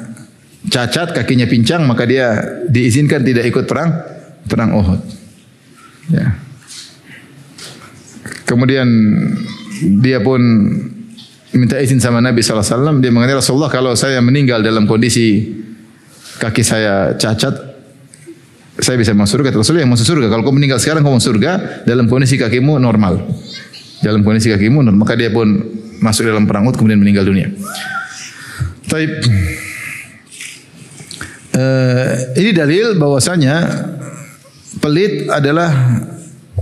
cacat, kakinya pincang, maka dia diizinkan tidak ikut perang Uhud. Ya. Kemudian dia pun minta izin sama Nabi sallallahu alaihi wasallam. Dia mengatakan, Rasulullah, kalau saya meninggal dalam kondisi kaki saya cacat, saya bisa masuk surga. Rasulullah yang masuk surga. Kalau kau meninggal sekarang kau masuk surga dalam kondisi kakimu normal. Dalam kondisi kakimu normal. Maka dia pun masuk dalam perang Uhud kemudian meninggal dunia. Taib. Ini dalil bahwasanya pelit adalah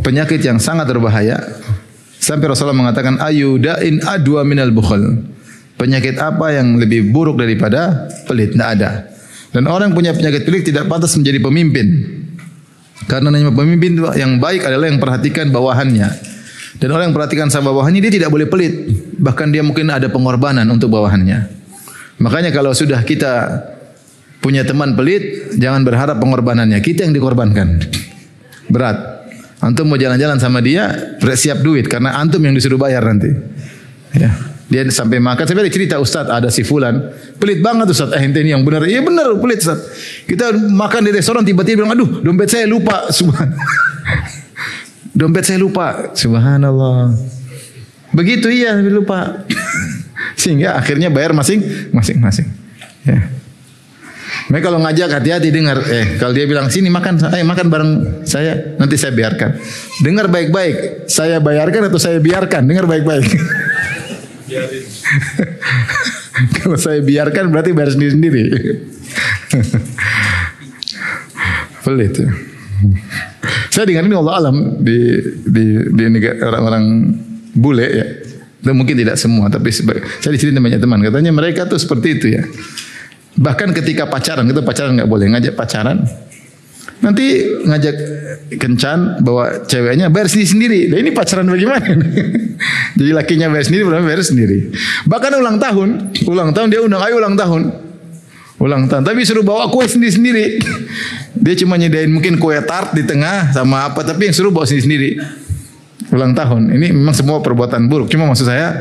penyakit yang sangat berbahaya. Sampai Rasulullah mengatakan ayudain adwa minal bukhl. Penyakit apa yang lebih buruk daripada pelit? Tidak ada. Dan orang yang punya penyakit pelit tidak pantas menjadi pemimpin. Karena namanya pemimpin yang baik adalah yang perhatikan bawahannya. Dan orang yang perhatikan sama bawahannya dia tidak boleh pelit. Bahkan dia mungkin ada pengorbanan untuk bawahannya. Makanya kalau sudah kita punya teman pelit, jangan berharap pengorbanannya. Kita yang dikorbankan. Berat. Antum mau jalan-jalan sama dia, siap duit. Karena antum yang disuruh bayar nanti. Ya. Dia sampai makan, saya cerita Ustaz, ada si fulan. Pelit banget Ustaz, ente ini yang benar. Iya benar, pelit Ustaz. Kita makan di restoran, tiba-tiba bilang, aduh dompet saya lupa. Dompet saya lupa. Subhanallah. Begitu iya, lupa. Sehingga akhirnya bayar masing-masing. Ya. Mereka kalau ngajak hati-hati dengar. Kalau dia bilang sini makan, makan bareng saya, nanti saya biarkan. Dengar baik-baik. Saya bayarkan atau saya biarkan? Dengar baik-baik. Kalau saya biarkan berarti bayar sendiri-sendiri. Pelit. Ya. Saya dengar ini Allah alam di negara orang-orang bule ya. Itu mungkin tidak semua, tapi saya diceritain banyak teman. Katanya mereka tuh seperti itu ya. Bahkan ketika pacaran, kita pacaran nggak boleh ngajak pacaran. Nanti ngajak kencan bawa ceweknya bayar sendiri. Nah ini pacaran bagaimana? Jadi lakinya bayar sendiri, bayar sendiri. Bahkan ulang tahun dia undang, ayo ulang tahun. Tapi suruh bawa kue sendiri. Dia cuma nyedain mungkin kue tart di tengah sama apa, tapi yang suruh bawa sendiri. Ulang tahun. Ini memang semua perbuatan buruk. Cuma maksud saya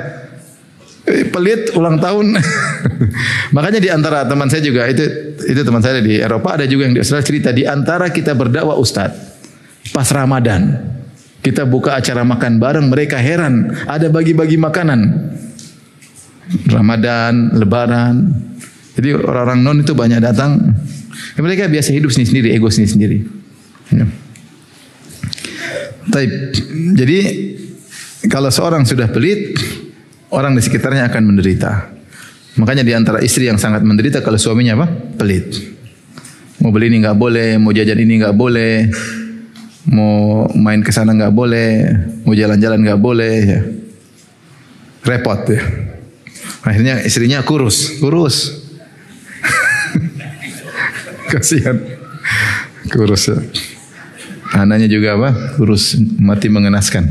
pelit ulang tahun. Makanya di antara teman saya juga itu teman saya di Eropa, ada juga yang di Australia cerita di antara kita berdakwah Ustaz pas Ramadan. Kita buka acara makan bareng, mereka heran ada bagi-bagi makanan. Ramadan, Lebaran. Jadi orang-orang non itu banyak datang. Mereka biasa hidup sendiri, ego sendiri. Ya. Jadi kalau seorang sudah pelit, orang di sekitarnya akan menderita. Makanya di antara istri yang sangat menderita kalau suaminya apa? Pelit. Mau beli ini nggak boleh, mau jajan ini nggak boleh, mau main ke sana nggak boleh, mau jalan-jalan nggak boleh, ya. Repot ya. Akhirnya istrinya kurus. Kasihan. Kurus ya. Anaknya juga apa? Kurus, mati mengenaskan.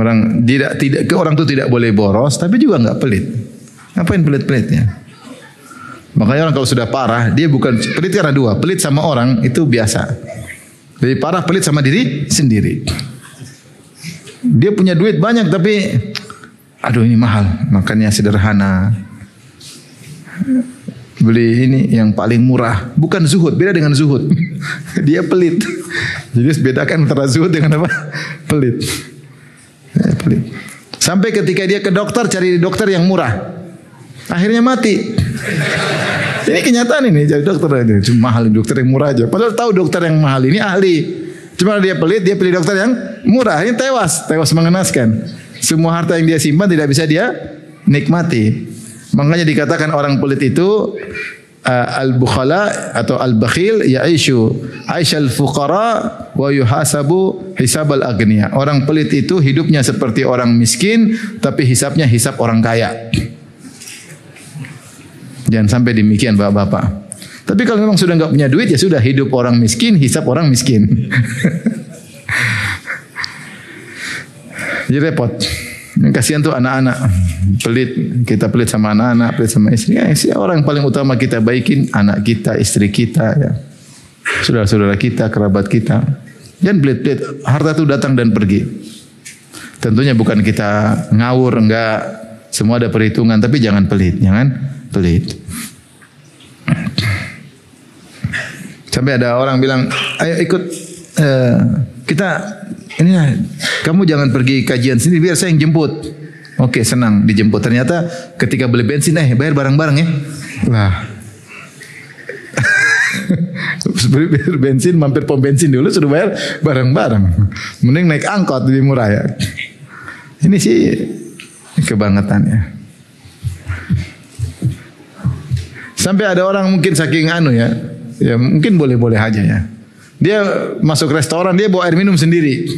Orang tuh tidak boleh boros, tapi juga nggak pelit. Ngapain pelit-pelitnya? Makanya orang kalau sudah parah, dia bukan pelit karena dua. Pelit sama orang itu biasa. Lebih parah pelit sama diri sendiri. Dia punya duit banyak tapi, aduh ini mahal, makannya sederhana. Beli ini yang paling murah, bukan zuhud, beda dengan zuhud. Dia pelit. Jadi bedakan antara zuhud dengan apa? Pelit. Pelit. Sampai ketika dia ke dokter, cari dokter yang murah, akhirnya mati. Ini kenyataan ini, jadi dokter ini cuma mahal, dokter yang murah aja. Padahal tahu dokter yang mahal ini ahli. Cuma dia pelit, dia pilih dokter yang murah. Ini tewas mengenaskan. Semua harta yang dia simpan tidak bisa dia nikmati. Makanya dikatakan orang pelit itu al-bukhala atau al-bakhil ya'ishu aisyal fuqara wa yuhasabu hisabal aghnia. Orang pelit itu hidupnya seperti orang miskin tapi hisabnya hisab orang kaya. Jangan sampai demikian Bapak-bapak. Tapi kalau memang sudah enggak punya duit ya sudah, hidup orang miskin, hisab orang miskin. Jadi repot. Yang kasihan tuh anak-anak pelit, kita pelit sama anak-anak, pelit sama istri. Ya, orang yang paling utama kita baikin anak kita, istri kita, ya. Saudara-saudara kita, kerabat kita. Jangan pelit-pelit, harta itu datang dan pergi. Tentunya bukan kita ngawur, enggak. Semua ada perhitungan, tapi jangan pelit, jangan pelit. Sampai ada orang bilang, ayo ikut kita ini lah, kamu jangan pergi kajian sendiri, biar saya yang jemput. Oke, senang dijemput. Ternyata ketika beli bensin, bayar bareng-bareng ya. Lah, beli bensin, mampir pom bensin dulu, suruh bayar bareng-bareng. Mending naik angkot lebih murah ya. Ini sih kebangetan ya. Sampai ada orang mungkin saking ya mungkin boleh-boleh aja ya. Dia masuk restoran, dia bawa air minum sendiri.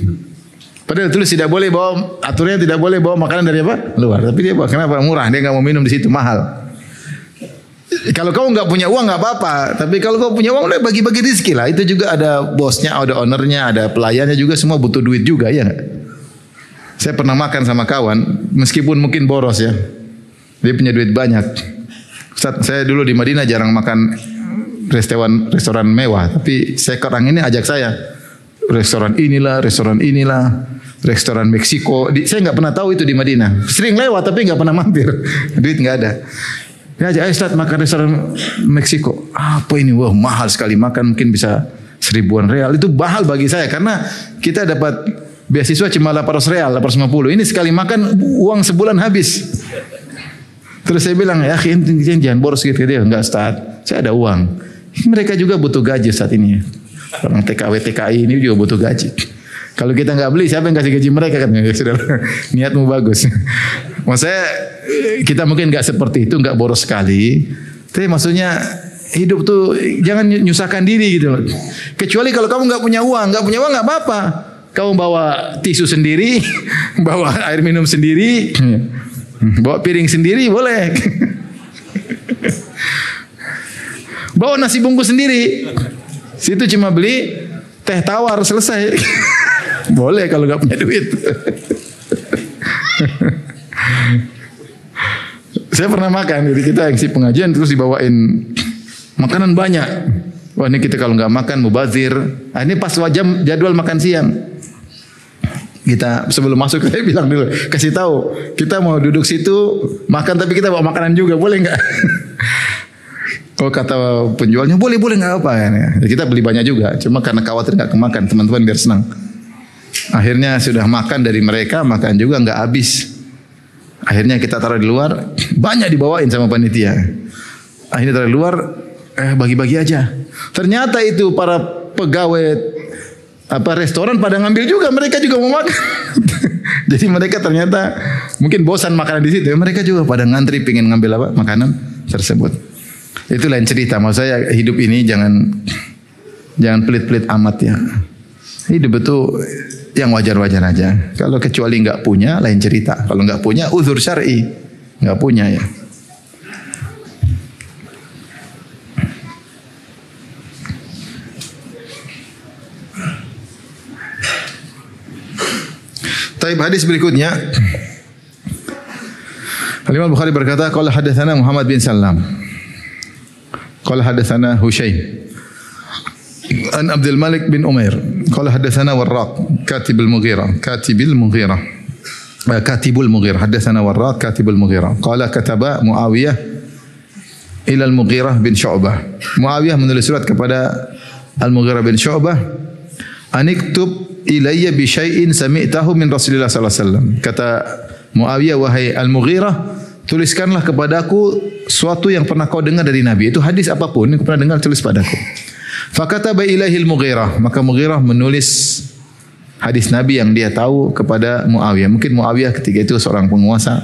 Padahal tulis tidak boleh bawa, aturannya tidak boleh bawa makanan dari apa? Luar. Tapi dia bawa, kenapa? Murah, dia nggak mau minum di situ, mahal. Kalau kamu nggak punya uang nggak apa-apa, tapi kalau kamu punya uang udah bagi-bagi rezeki lah. Itu juga ada bosnya, ada ownernya, ada pelayannya juga, semua butuh duit juga ya. Saya pernah makan sama kawan, meskipun mungkin boros ya, dia punya duit banyak. Ustaz, saya dulu di Madinah jarang makan restoran mewah, tapi sekarang ini ajak saya restoran inilah, restoran Meksiko. Saya nggak pernah tahu itu di Madinah. Sering lewat tapi nggak pernah mampir. Duit nggak ada. Dia ajak, ayo Ustaz makan restoran Meksiko. Apa ini? Wah mahal sekali, makan mungkin bisa 1000-an real. Itu mahal bagi saya karena kita dapat beasiswa cuma 800 real, 850. Ini sekali makan uang sebulan habis. Terus saya bilang, ya jangan boros gitu. Dia enggak Ustaz, saya ada uang. Mereka juga butuh gaji saat ini. Orang TKW, TKI ini juga butuh gaji. Kalau kita nggak beli, siapa yang kasih gaji mereka kan? Sudah, niatmu bagus. Maksudnya kita mungkin nggak seperti itu, nggak boros sekali. Tapi maksudnya hidup tuh jangan nyusahkan diri gitu. Kecuali kalau kamu nggak punya uang nggak apa-apa. Kamu bawa tisu sendiri, bawa air minum sendiri, bawa piring sendiri boleh. Bawa nasi bungkus sendiri. Situ cuma beli teh tawar selesai. Boleh kalau nggak punya duit. Saya pernah makan, jadi kita yang si pengajian terus dibawain makanan banyak. Wah ini kita kalau nggak makan mubazir. Nah, ini pas jadwal makan siang. Kita sebelum masuk saya bilang dulu, kasih tahu kita mau duduk situ makan tapi kita bawa makanan juga, boleh nggak? Oh kata penjualnya boleh nggak apa ya. Kita beli banyak juga, cuma karena khawatir nggak kemakan, teman-teman biar senang. Akhirnya sudah makan dari mereka, makan juga nggak habis. Akhirnya kita taruh di luar, banyak dibawain sama panitia. Akhirnya taruh di luar, bagi-bagi aja. Ternyata itu para pegawai restoran pada ngambil juga, mereka juga mau makan. Jadi mereka ternyata mungkin bosan makanan di situ, mereka juga pada ngantri pingin ngambil makanan tersebut. Itu lain cerita. Maksud saya hidup ini jangan pelit-pelit amat ya. Hidup itu yang wajar-wajar aja. Kalau kecuali nggak punya lain cerita. Kalau nggak punya uzur syar'i, nggak punya ya. Taib, hadis berikutnya. Al-Imam Bukhari berkata, qala hadatsana Muhammad bin Salam. Qala hadatsana Hushaym an Abdul Malik bin Umair. Qala hadatsana Warraq katibul Mughirah. Hadatsana Warraq katibul Mughirah. Qala kataba Muawiyah ila Al-Mughirah bin Syu'bah. Muawiyah menulis surat kepada Al-Mughirah bin Syu'bah, aniktub ilayya bi syai'in sami'tahu min Rasulillah sallallahu alaihi wasallam. Kata Muawiyah, wahai Al-Mughirah, tuliskanlah kepadaku suatu yang pernah kau dengar dari Nabi. Itu hadis apapun yang kau pernah dengar, tulis padaku. Fakataba ilaihi Al-Mughirah, maka Mughirah menulis hadis Nabi yang dia tahu kepada Muawiyah. Mungkin Muawiyah ketika itu seorang penguasa,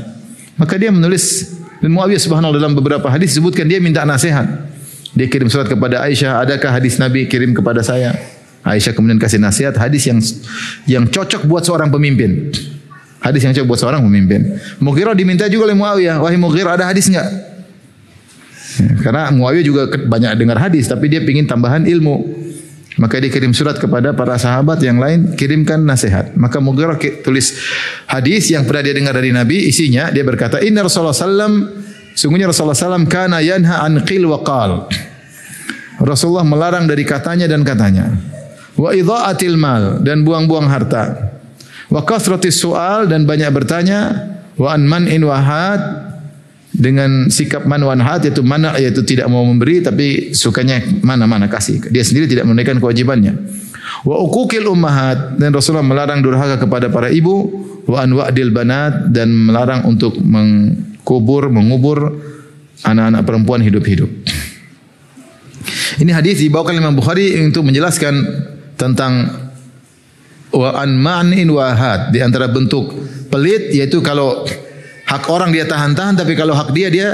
maka dia menulis. Dan Muawiyah subhanallah dalam beberapa hadis disebutkan dia minta nasihat. Dia kirim surat kepada Aisyah, adakah hadis Nabi, kirim kepada saya. Aisyah kemudian kasih nasihat, hadis yang cocok buat seorang pemimpin. Hadis yang cocok buat seorang pemimpin. Mughirah diminta juga oleh Muawiyah, wahai Mughirah, ada hadis enggak? Ya, karena Muawiyah juga banyak dengar hadis, tapi dia ingin tambahan ilmu. Maka dia kirim surat kepada para sahabat yang lain, kirimkan nasihat. Maka Mughirah tulis hadis yang pernah dia dengar dari Nabi, isinya dia berkata, inna Rasulullah sallam, sungguhnya Rasulullah sallam kana yanha an qil wa qal. Rasulullah melarang dari katanya dan katanya. Wa idha'atil mal, dan buang-buang harta. Wa kasratis su'al, dan banyak bertanya. Wa an man'in wa had, dengan sikap man wa had, yaitu mana, yaitu tidak mau memberi tapi sukanya mana-mana kasih. Dia sendiri tidak menunaikan kewajibannya. Wa uquqil ummahat, dan Rasulullah melarang durhaka kepada para ibu. Wa an wa'dil banat, dan melarang untuk mengubur anak-anak perempuan hidup-hidup. Ini hadis dibawakan Imam Bukhari untuk menjelaskan tentang wa an ma'nin wa had, di antara bentuk pelit yaitu kalau hak orang dia tahan-tahan, tapi kalau hak dia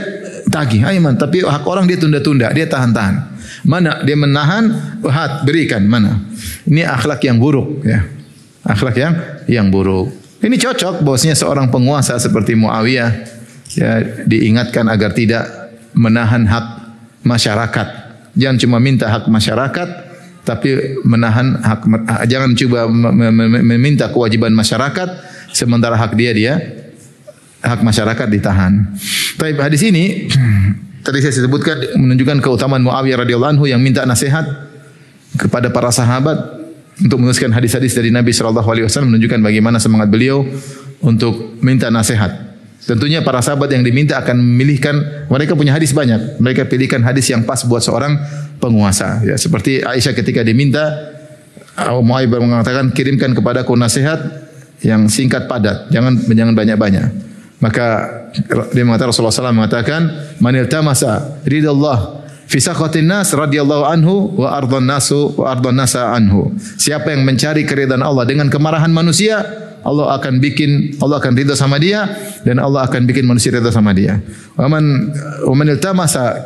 tagih. Aiman, tapi hak orang dia tunda-tunda, dia tahan-tahan. Mana dia menahan, had berikan, mana. Ini akhlak yang buruk ya. Akhlak yang buruk. Ini cocok bahwasanya seorang penguasa seperti Muawiyah ya diingatkan agar tidak menahan hak masyarakat. Jangan cuma minta hak masyarakat, tapi menahan hak, jangan coba meminta kewajiban masyarakat sementara hak dia hak masyarakat ditahan. Tapi hadis ini tadi saya sebutkan menunjukkan keutamaan Muawiyah radhiyallahu anhu yang minta nasihat kepada para sahabat untuk menuliskan hadis-hadis dari Nabi sallallahu alaihi wasallam, menunjukkan bagaimana semangat beliau untuk minta nasihat. Tentunya para sahabat yang diminta akan memilihkan, mereka punya hadis banyak, mereka pilihkan hadis yang pas buat seorang penguasa. Ya, seperti Aisyah ketika diminta, Muawiyah mengatakan, kirimkan kepadaku nasihat yang singkat padat, jangan banyak-banyak. Maka dia mengatakan, Rasulullah SAW mengatakan, man iltamasa ridallah fi sakhatin nas radhiyallahu anhu wa ardhan nasa anhu. Siapa yang mencari keridhaan Allah dengan kemarahan manusia, Allah akan ridha sama dia, dan Allah akan bikin manusia ridha sama dia. Wa man iltamasa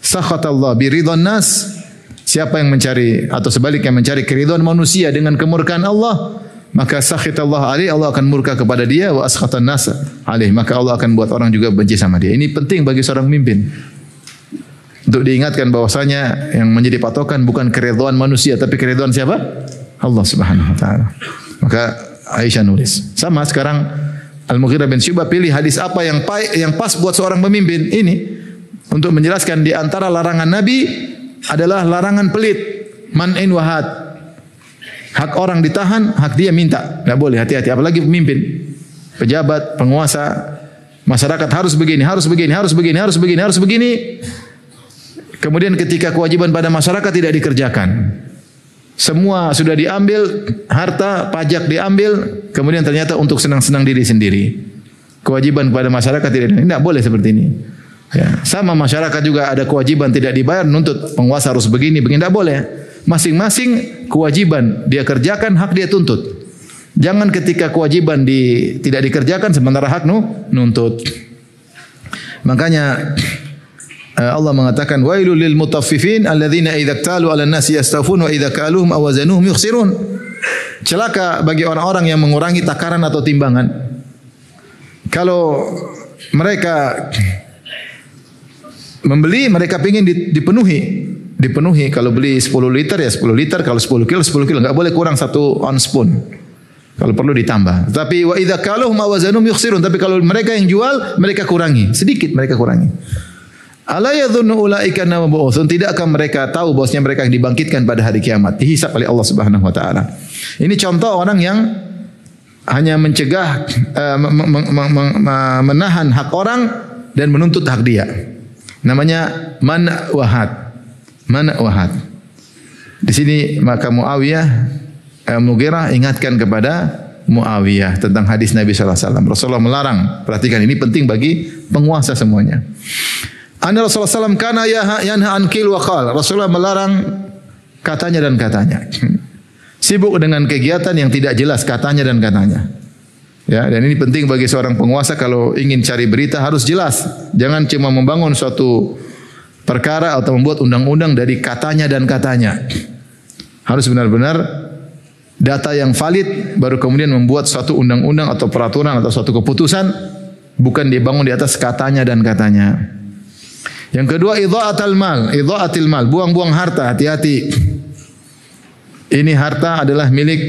sakhatallah bi ridhan nas, siapa yang mencari atau sebaliknya mencari keridhaan manusia dengan kemurkaan Allah, maka sakhitallah alaihi, Allah akan murka kepada dia, wa askhatan nas alaihi, maka Allah akan buat orang juga benci sama dia. Ini penting bagi seorang pemimpin untuk diingatkan bahwasanya yang menjadi patokan bukan keridhaan manusia, tapi keridhaan siapa? Allah Subhanahu wa taala. Maka Aisyah nulis. Sama sekarang Al-Mughirah bin Syu'bah pilih hadis apa yang pas buat seorang pemimpin ini untuk menjelaskan di antara larangan Nabi adalah larangan pelit, man'in wa had. Hak orang ditahan, hak dia minta. Enggak boleh, hati-hati, apalagi pemimpin, pejabat, penguasa, masyarakat harus begini. Kemudian ketika kewajiban pada masyarakat tidak dikerjakan. Semua sudah diambil, harta, pajak diambil, kemudian ternyata untuk senang-senang diri sendiri. Kewajiban kepada masyarakat tidak boleh seperti ini. Ya, sama masyarakat juga ada kewajiban tidak dibayar, nuntut penguasa harus begini, tidak boleh. Masing-masing kewajiban dia kerjakan, hak dia tuntut. Jangan ketika kewajiban tidak dikerjakan sementara hak nuntut. Makanya Allah mengatakan wailul lil mutaffifin alladzina idza iktalu 'alan nasi yastawfun wa idza kaluhum aw wazanuhum yukhsirun. Celaka bagi orang-orang yang mengurangi takaran atau timbangan. Kalau mereka membeli, mereka ingin dipenuhi. Kalau beli 10 liter ya 10 liter, kalau 10 kilo enggak boleh kurang 1 on spoon. Kalau perlu ditambah. Tapi wa idza kaluhum awazanum yukhsirun. Tapi kalau mereka yang jual, mereka kurangi. Sedikit mereka kurangi. Ala yadhunnu ulaika annahum mab'utsun. Tidakkah mereka tahu bahwasanya mereka akan dibangkitkan pada hari kiamat, dihisab oleh Allah Subhanahu wa taala. Ini contoh orang yang hanya mencegah menahan hak orang dan menuntut hak dia. Namanya man' wahad. Man' wahad. Di sini maka Mughirah ingatkan kepada Muawiyah tentang hadis Nabi sallallahu alaihi wasallam. Rasulullah melarang. Perhatikan, ini penting bagi penguasa semuanya. Anna Rasulullah sallallahu alaihi wasallam kana yanha an qil wa qal. Rasulullah melarang katanya dan katanya. Sibuk dengan kegiatan yang tidak jelas katanya dan katanya. Ya, dan ini penting bagi seorang penguasa kalau ingin cari berita harus jelas. Jangan cuma membangun suatu perkara atau membuat undang-undang dari katanya dan katanya. Harus benar-benar data yang valid baru kemudian membuat suatu undang-undang atau peraturan atau suatu keputusan, bukan dibangun di atas katanya dan katanya. Yang kedua, idha'atul mal, buang-buang harta, hati-hati. Ini harta adalah milik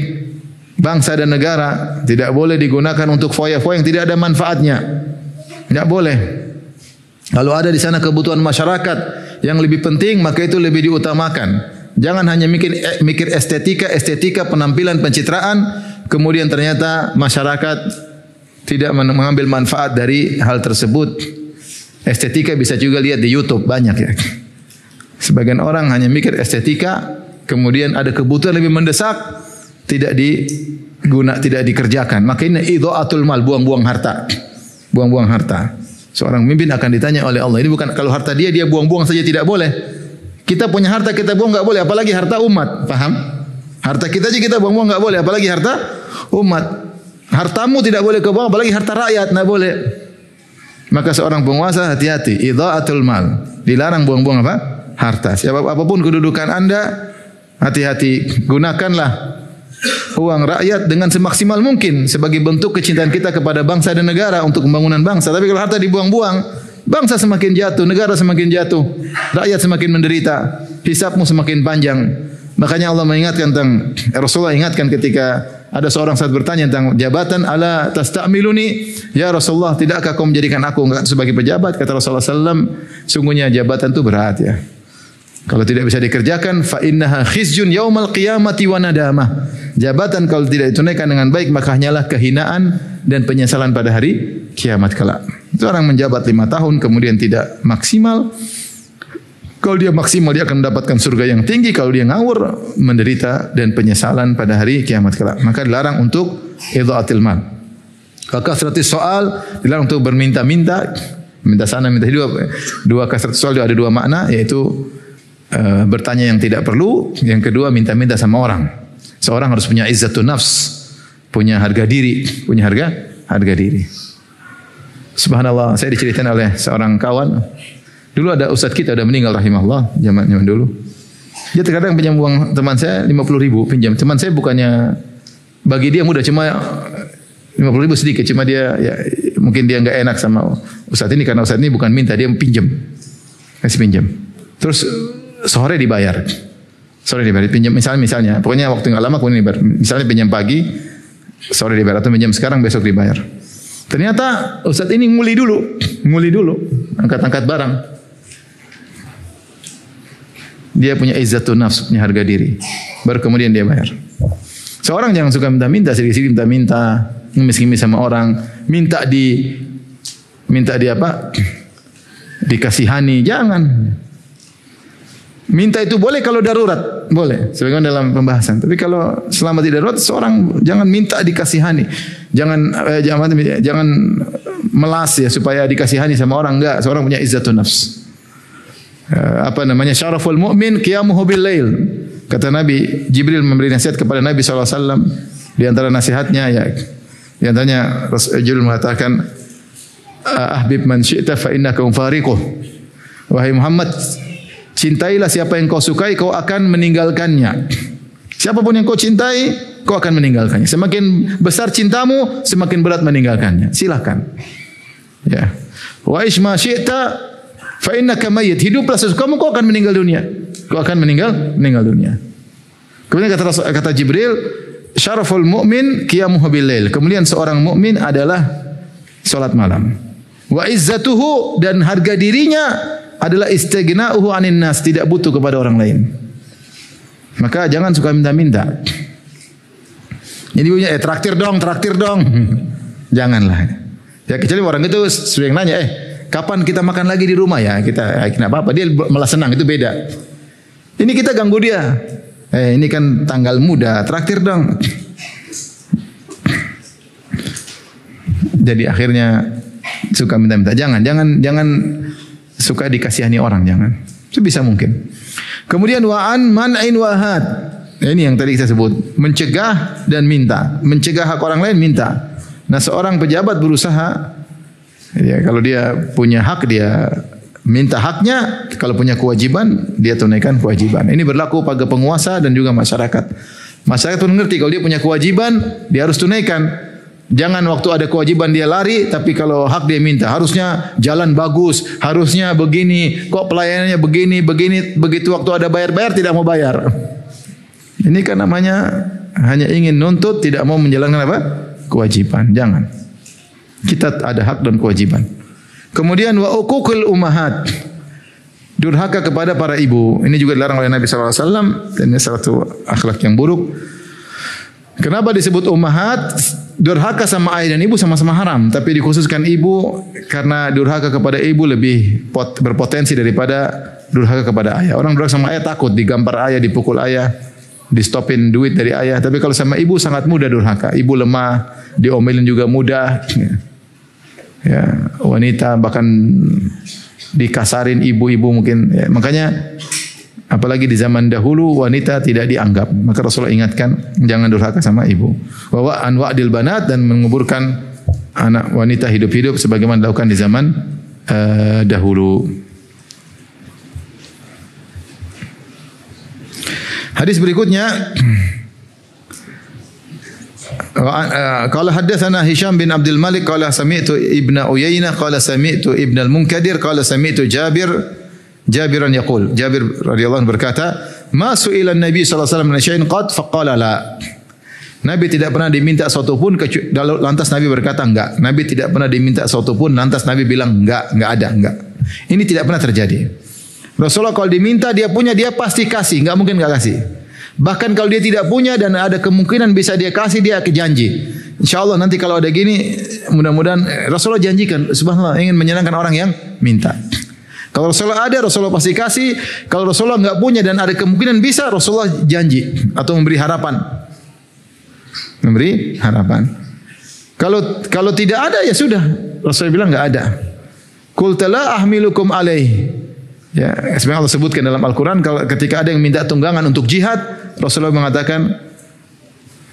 bangsa dan negara, tidak boleh digunakan untuk foya-foya yang tidak ada manfaatnya. Tidak boleh. Kalau ada di sana kebutuhan masyarakat yang lebih penting, maka itu lebih diutamakan. Jangan hanya mikir estetika, penampilan, pencitraan, kemudian ternyata masyarakat tidak mengambil manfaat dari hal tersebut. Estetika bisa juga lihat di YouTube, banyak ya. Sebagian orang hanya mikir estetika, kemudian ada kebutuhan lebih mendesak, tidak dikerjakan. Maka ini idha'atul mal, buang-buang harta. Buang-buang harta. Seorang pemimpin akan ditanya oleh Allah. Ini bukan kalau harta dia buang-buang saja tidak boleh. Kita punya harta kita buang enggak boleh, apalagi harta umat. Paham? Harta kita aja kita buang-buang enggak boleh, apalagi harta umat. Hartamu tidak boleh kau buang, apalagi harta rakyat enggak boleh. Maka seorang penguasa hati-hati, idha'atul mal. Dilarang buang-buang apa? Harta. Apapun kedudukan Anda, hati-hati. Gunakanlah uang rakyat dengan semaksimal mungkin sebagai bentuk kecintaan kita kepada bangsa dan negara untuk pembangunan bangsa. Tapi kalau harta dibuang-buang, bangsa semakin jatuh, negara semakin jatuh, rakyat semakin menderita, hisabmu semakin panjang. Makanya Allah mengingatkan tentang Rasulullah ingatkan ketika ada seorang saat bertanya tentang jabatan, ala tastamiluni ya Rasulullah, tidakkah kau menjadikan aku enggak sebagai pejabat? Kata Rasulullah sallallahu, sungguhnya jabatan itu berat ya. Kalau tidak bisa dikerjakan, fa innaha khizyun yaumal qiyamati wa nadamah. Jabatan kalau tidak ditunaikan dengan baik maka hanyalah kehinaan dan penyesalan pada hari kiamat kelak. Itu orang menjabat 5 tahun kemudian tidak maksimal. Kalau dia maksimal dia akan mendapatkan surga yang tinggi. Kalau dia ngawur menderita dan penyesalan pada hari kiamat kelak. Maka dilarang untuk idha'atil mal. Kasratis soal dilarang untuk berminta-minta, minta sana minta dua kasratis soal ada dua makna, yaitu bertanya yang tidak perlu. Yang kedua minta-minta sama orang. Seorang harus punya izzatun nafs, punya harga diri, punya harga diri. Subhanallah, saya diceritain oleh seorang kawan. Dulu ada ustaz kita udah meninggal rahimahullah, zaman dulu. Dia terkadang pinjam uang teman saya 50.000 pinjam. Teman saya bukannya bagi dia mudah, cuma 50.000 sedikit, cuma dia ya mungkin dia enggak enak sama ustaz ini karena ustaz ini bukan minta, dia pinjam. Kasih pinjam. Terus sore dibayar. Sore dibayar, pinjam misalnya, pokoknya waktu enggak lama kemudian dibayar. Misalnya pinjam pagi, sore dibayar atau pinjam sekarang besok dibayar. Ternyata ustaz ini nguli dulu, angkat-angkat barang. Dia punya izzatun nafs, punya harga diri. Baru kemudian dia bayar. Seorang jangan suka minta-minta, sedikit-sedikit minta-minta, ngemis-ngemis sama orang, minta di apa? Dikasihani, jangan. Minta itu boleh kalau darurat, boleh. Sebagaimana dalam pembahasan. Tapi kalau selama tidak darurat, seorang jangan minta dikasihani. Jangan melas ya supaya dikasihani sama orang, enggak. Seorang punya izzatun nafs. Syaraful mu'min qiyamuhu bil lail. Kata Nabi, Jibril memberi nasihat kepada Nabi sallallahu alaihi wasallam. Di antara nasihatnya ya, di antaranya Jibril mengatakan, ahbib man syi'ta fa innaka mufariquh. Wahai Muhammad, cintailah siapa yang kau sukai, kau akan meninggalkannya. Siapapun yang kau cintai, kau akan meninggalkannya. Semakin besar cintamu, semakin berat meninggalkannya. Silakan. Ya. Wa isma syi'ta fa innaka mayyit. Hiduplah sesukamu, kau akan meninggal dunia. Kau akan meninggal dunia. Kemudian kata Jibril, syaraful mu'min qiyamuhu bil lail. Kemuliaan seorang mukmin adalah salat malam. Wa izzatuhu, dan harga dirinya adalah istighna'uhu 'anil nas, tidak butuh kepada orang lain. Maka jangan suka minta-minta. Jadi punya traktir dong. Janganlah. Ya kecuali orang itu sering nanya, kapan kita makan lagi di rumah ya? Kita kenapa apa? Dia malah senang, itu beda. Ini kita ganggu dia. Ini kan tanggal muda, traktir dong. Jadi akhirnya suka minta-minta. Jangan suka dikasihani orang, jangan. Sebisa mungkin. Kemudian wa'an man'in wahad. Ini yang tadi kita sebut, mencegah dan minta. Mencegah hak orang lain, minta. Nah, seorang pejabat berusaha, ya, kalau dia punya hak dia minta haknya, kalau punya kewajiban dia tunaikan kewajiban. Ini berlaku pada penguasa dan juga masyarakat. Masyarakat pun mengerti kalau dia punya kewajiban dia harus tunaikan. Jangan waktu ada kewajiban dia lari, tapi kalau hak dia minta. Harusnya jalan bagus, harusnya begini, kok pelayanannya begini, begitu waktu ada bayar tidak mau bayar. Ini kan namanya hanya ingin nuntut, tidak mau menjalankan apa? Kewajiban. Jangan. Kita ada hak dan kewajiban. Kemudian wa uququl ummahat. Durhaka kepada para ibu. Ini juga dilarang oleh Nabi sallallahu alaihi wasallam dan ini satu akhlak yang buruk. Kenapa disebut ummahat? Durhaka sama ayah dan ibu sama-sama haram, tapi dikhususkan ibu karena durhaka kepada ibu lebih berpotensi daripada durhaka kepada ayah. Orang durhaka sama ayah takut digampar ayah, dipukul ayah, di stopin duit dari ayah. Tapi kalau sama ibu sangat mudah durhaka. Ibu lemah, diomelin juga mudah. Ya, wanita bahkan dikasarin ibu-ibu mungkin. Ya, makanya apalagi di zaman dahulu wanita tidak dianggap. Maka Rasulullah ingatkan jangan durhaka sama ibu. Wa an wa'dil banat, dan menguburkan anak wanita hidup-hidup sebagaimana dilakukan di zaman dahulu. Hadis berikutnya qala haddatsana Hisham bin Abdul Malik qala sami'tu Ibnu Uyainah qala sami'tu Ibnu al-Munkadir qala sami'tu Jabiran yaqul, Jabir radhiyallahu anhu berkata, "Ma su'ila Nabi sallallahu alaihi wasallam min syai'in qad faqala la." Nabi tidak pernah diminta sesuatu pun lantas Nabi berkata enggak. Nabi tidak pernah diminta sesuatu pun lantas Nabi bilang enggak ada, enggak. Ini tidak pernah terjadi. Rasulullah kalau diminta dia punya, dia pasti kasih, enggak mungkin enggak kasih. Bahkan kalau dia tidak punya dan ada kemungkinan bisa dia kasih, dia janji. Insyaallah nanti kalau ada gini, mudah-mudahan Rasulullah janjikan, subhanallah, ingin menyenangkan orang yang minta. Kalau Rasulullah ada, Rasulullah pasti kasih. Kalau Rasulullah enggak punya dan ada kemungkinan bisa, Rasulullah janji atau memberi harapan. Memberi harapan. Kalau tidak ada ya sudah. Rasulullah bilang enggak ada. Qul la ahmilukum alaih. Ya, sebenarnya Allah sebutkan dalam Al-Qur'an kalau ketika ada yang minta tunggangan untuk jihad, Rasulullah mengatakan,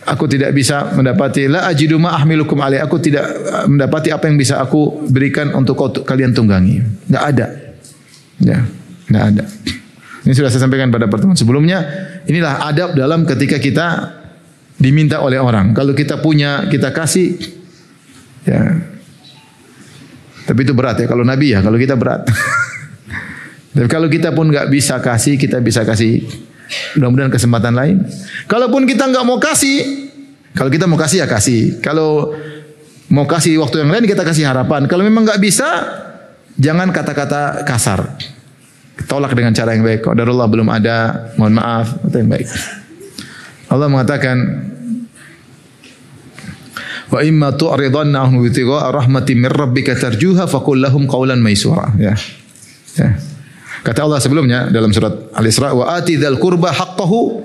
aku tidak bisa mendapati la ajidu ma ahmilukum alaih. Aku tidak mendapati apa yang bisa aku berikan untuk kalian tunggangi. Enggak ada. Ya, enggak ada. Ini sudah saya sampaikan pada pertemuan sebelumnya. Inilah adab dalam ketika kita diminta oleh orang. Kalau kita punya, kita kasih. Ya. Tapi itu berat ya. Kalau Nabi ya, kalau kita berat. Tapi kalau kita pun enggak bisa kasih, kita bisa kasih. Mudah-mudahan kesempatan lain. Kalaupun kita enggak mau kasih, kalau kita mau kasih ya kasih. Kalau mau kasih waktu yang lain kita kasih harapan. Kalau memang enggak bisa, jangan kata-kata kasar. Tolak dengan cara yang baik. Qadarullah belum ada, mohon maaf, kata yang baik. Allah mengatakan, wa imma tu'ridanna anhum ibtigha'a rahmatin min rabbika tarjuha faqul lahum qawlan maysura. Ya. Ya. Kata Allah sebelumnya dalam surat Al-Isra, wa ati dzal qurba haqqahu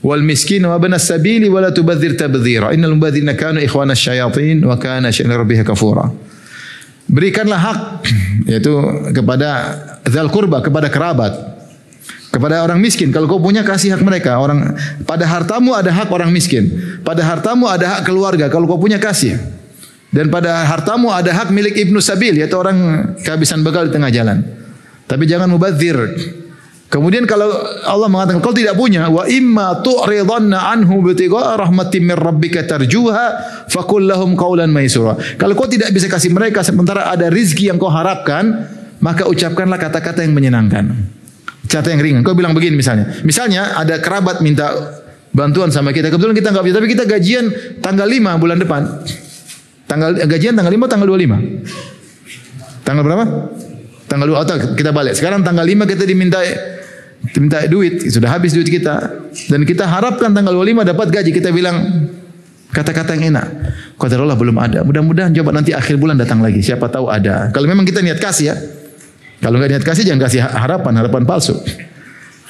wal miskin wa ibnas sabili wa la tubadzir tabdzira innal mubadzirina kanu ikhwanas syayatin wa kana syai'an rabbika kafura. Berikanlah hak, yaitu kepada dzal qurba, kepada kerabat, kepada orang miskin. Kalau kau punya, kasih hak mereka. Orang pada hartamu ada hak orang miskin, pada hartamu ada hak keluarga. Kalau kau punya, kasih. Dan pada hartamu ada hak milik ibnu sabil, yaitu orang kehabisan bekal di tengah jalan. Tapi jangan mubadzir. Kemudian kalau Allah mengatakan kalau tidak punya, wa imma tu'ridanna anhu bitigha'a rahmatin min rabbika tarjuha faqul lahum qawlan maysura. Kalau kau tidak bisa kasih mereka sementara ada rizki yang kau harapkan, maka ucapkanlah kata-kata yang menyenangkan. Kata yang ringan. Kau bilang begini misalnya. Misalnya ada kerabat minta bantuan sama kita. Kebetulan kita nggak bisa, tapi kita gajian tanggal 5 bulan depan. Gajian tanggal 5, tanggal 25. Tanggal berapa? Tanggal 2 atau kita balik. Sekarang tanggal 5 kita diminta duit, sudah habis duit kita. Dan kita harapkan tanggal 25 dapat gaji. Kita bilang kata-kata yang enak. Qadarullah belum ada. Mudah-mudahan coba nanti akhir bulan datang lagi. Siapa tahu ada. Kalau memang kita niat kasih ya. Kalau nggak niat kasih jangan kasih harapan palsu.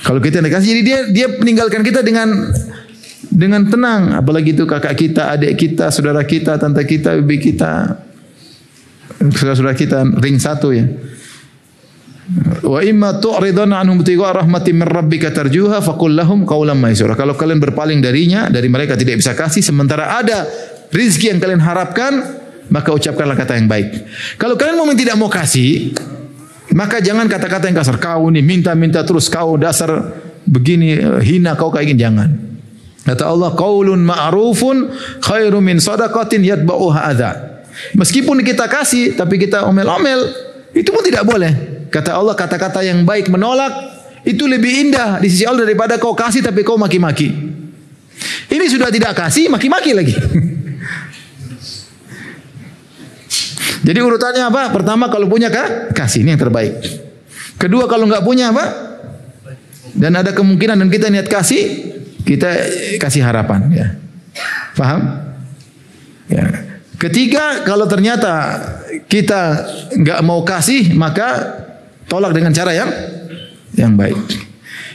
Kalau kita niat kasih, jadi dia meninggalkan kita dengan tenang. Apalagi itu kakak kita, adik kita, saudara kita, tante kita, bibi kita, saudara kita, ring 1 ya. Wa imma tu'ridan anhum tiga rahmatin min rabbika tarjuha faqul lahum qawlan maysura. Kalau kalian berpaling dari mereka tidak bisa kasih sementara ada rizki yang kalian harapkan, maka ucapkanlah kata yang baik. Kalau kalian memang tidak mau kasih, maka jangan kata-kata yang kasar. Kau ini minta-minta terus, kau dasar begini, hina kau kayak gini, jangan. Kata Allah, qaulun ma'rufun khairum min shadaqatin yatba'uha adza. Meskipun kita kasih tapi kita omel-omel, itu pun tidak boleh. Kata Allah, kata-kata yang baik menolak itu lebih indah di sisi Allah daripada kau kasih tapi kau maki-maki. Ini sudah tidak kasih, maki-maki lagi. Jadi urutannya apa? Pertama kalau punya kasih, ini yang terbaik. Kedua kalau nggak punya apa? Dan ada kemungkinan dan kita niat kasih, kita kasih harapan. Ya. Paham? Ya. Ketiga kalau ternyata kita nggak mau kasih, maka tolak dengan cara yang baik.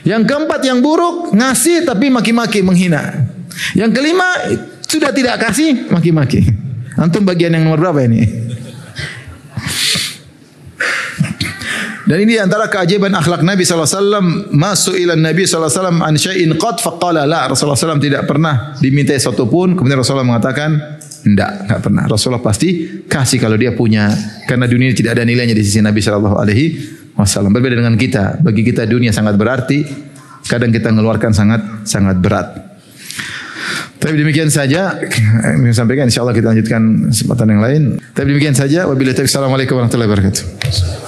Yang keempat yang buruk, ngasih tapi maki-maki, menghina. Yang kelima sudah tidak kasih, maki-maki. Antum bagian yang nomor berapa ini? Dan ini antara keajaiban akhlak Nabi SAW. Masu'ilan Nabi SAW an syai'in qad faqala la. Rasulullah SAW tidak pernah dimintai sesuatu pun. Kemudian Rasulullah mengatakan enggak pernah. Rasulullah pasti kasih kalau dia punya. Karena dunia tidak ada nilainya di sisi Nabi SAW. Berbeda dengan kita. Bagi kita dunia sangat berarti. Kadang kita mengeluarkan sangat berat. Tapi demikian saja. Kami sampaikan. InsyaAllah kita lanjutkan kesempatan yang lain. Tapi demikian saja. Wabillahi taufiq. Assalamualaikum warahmatullahi wabarakatuh.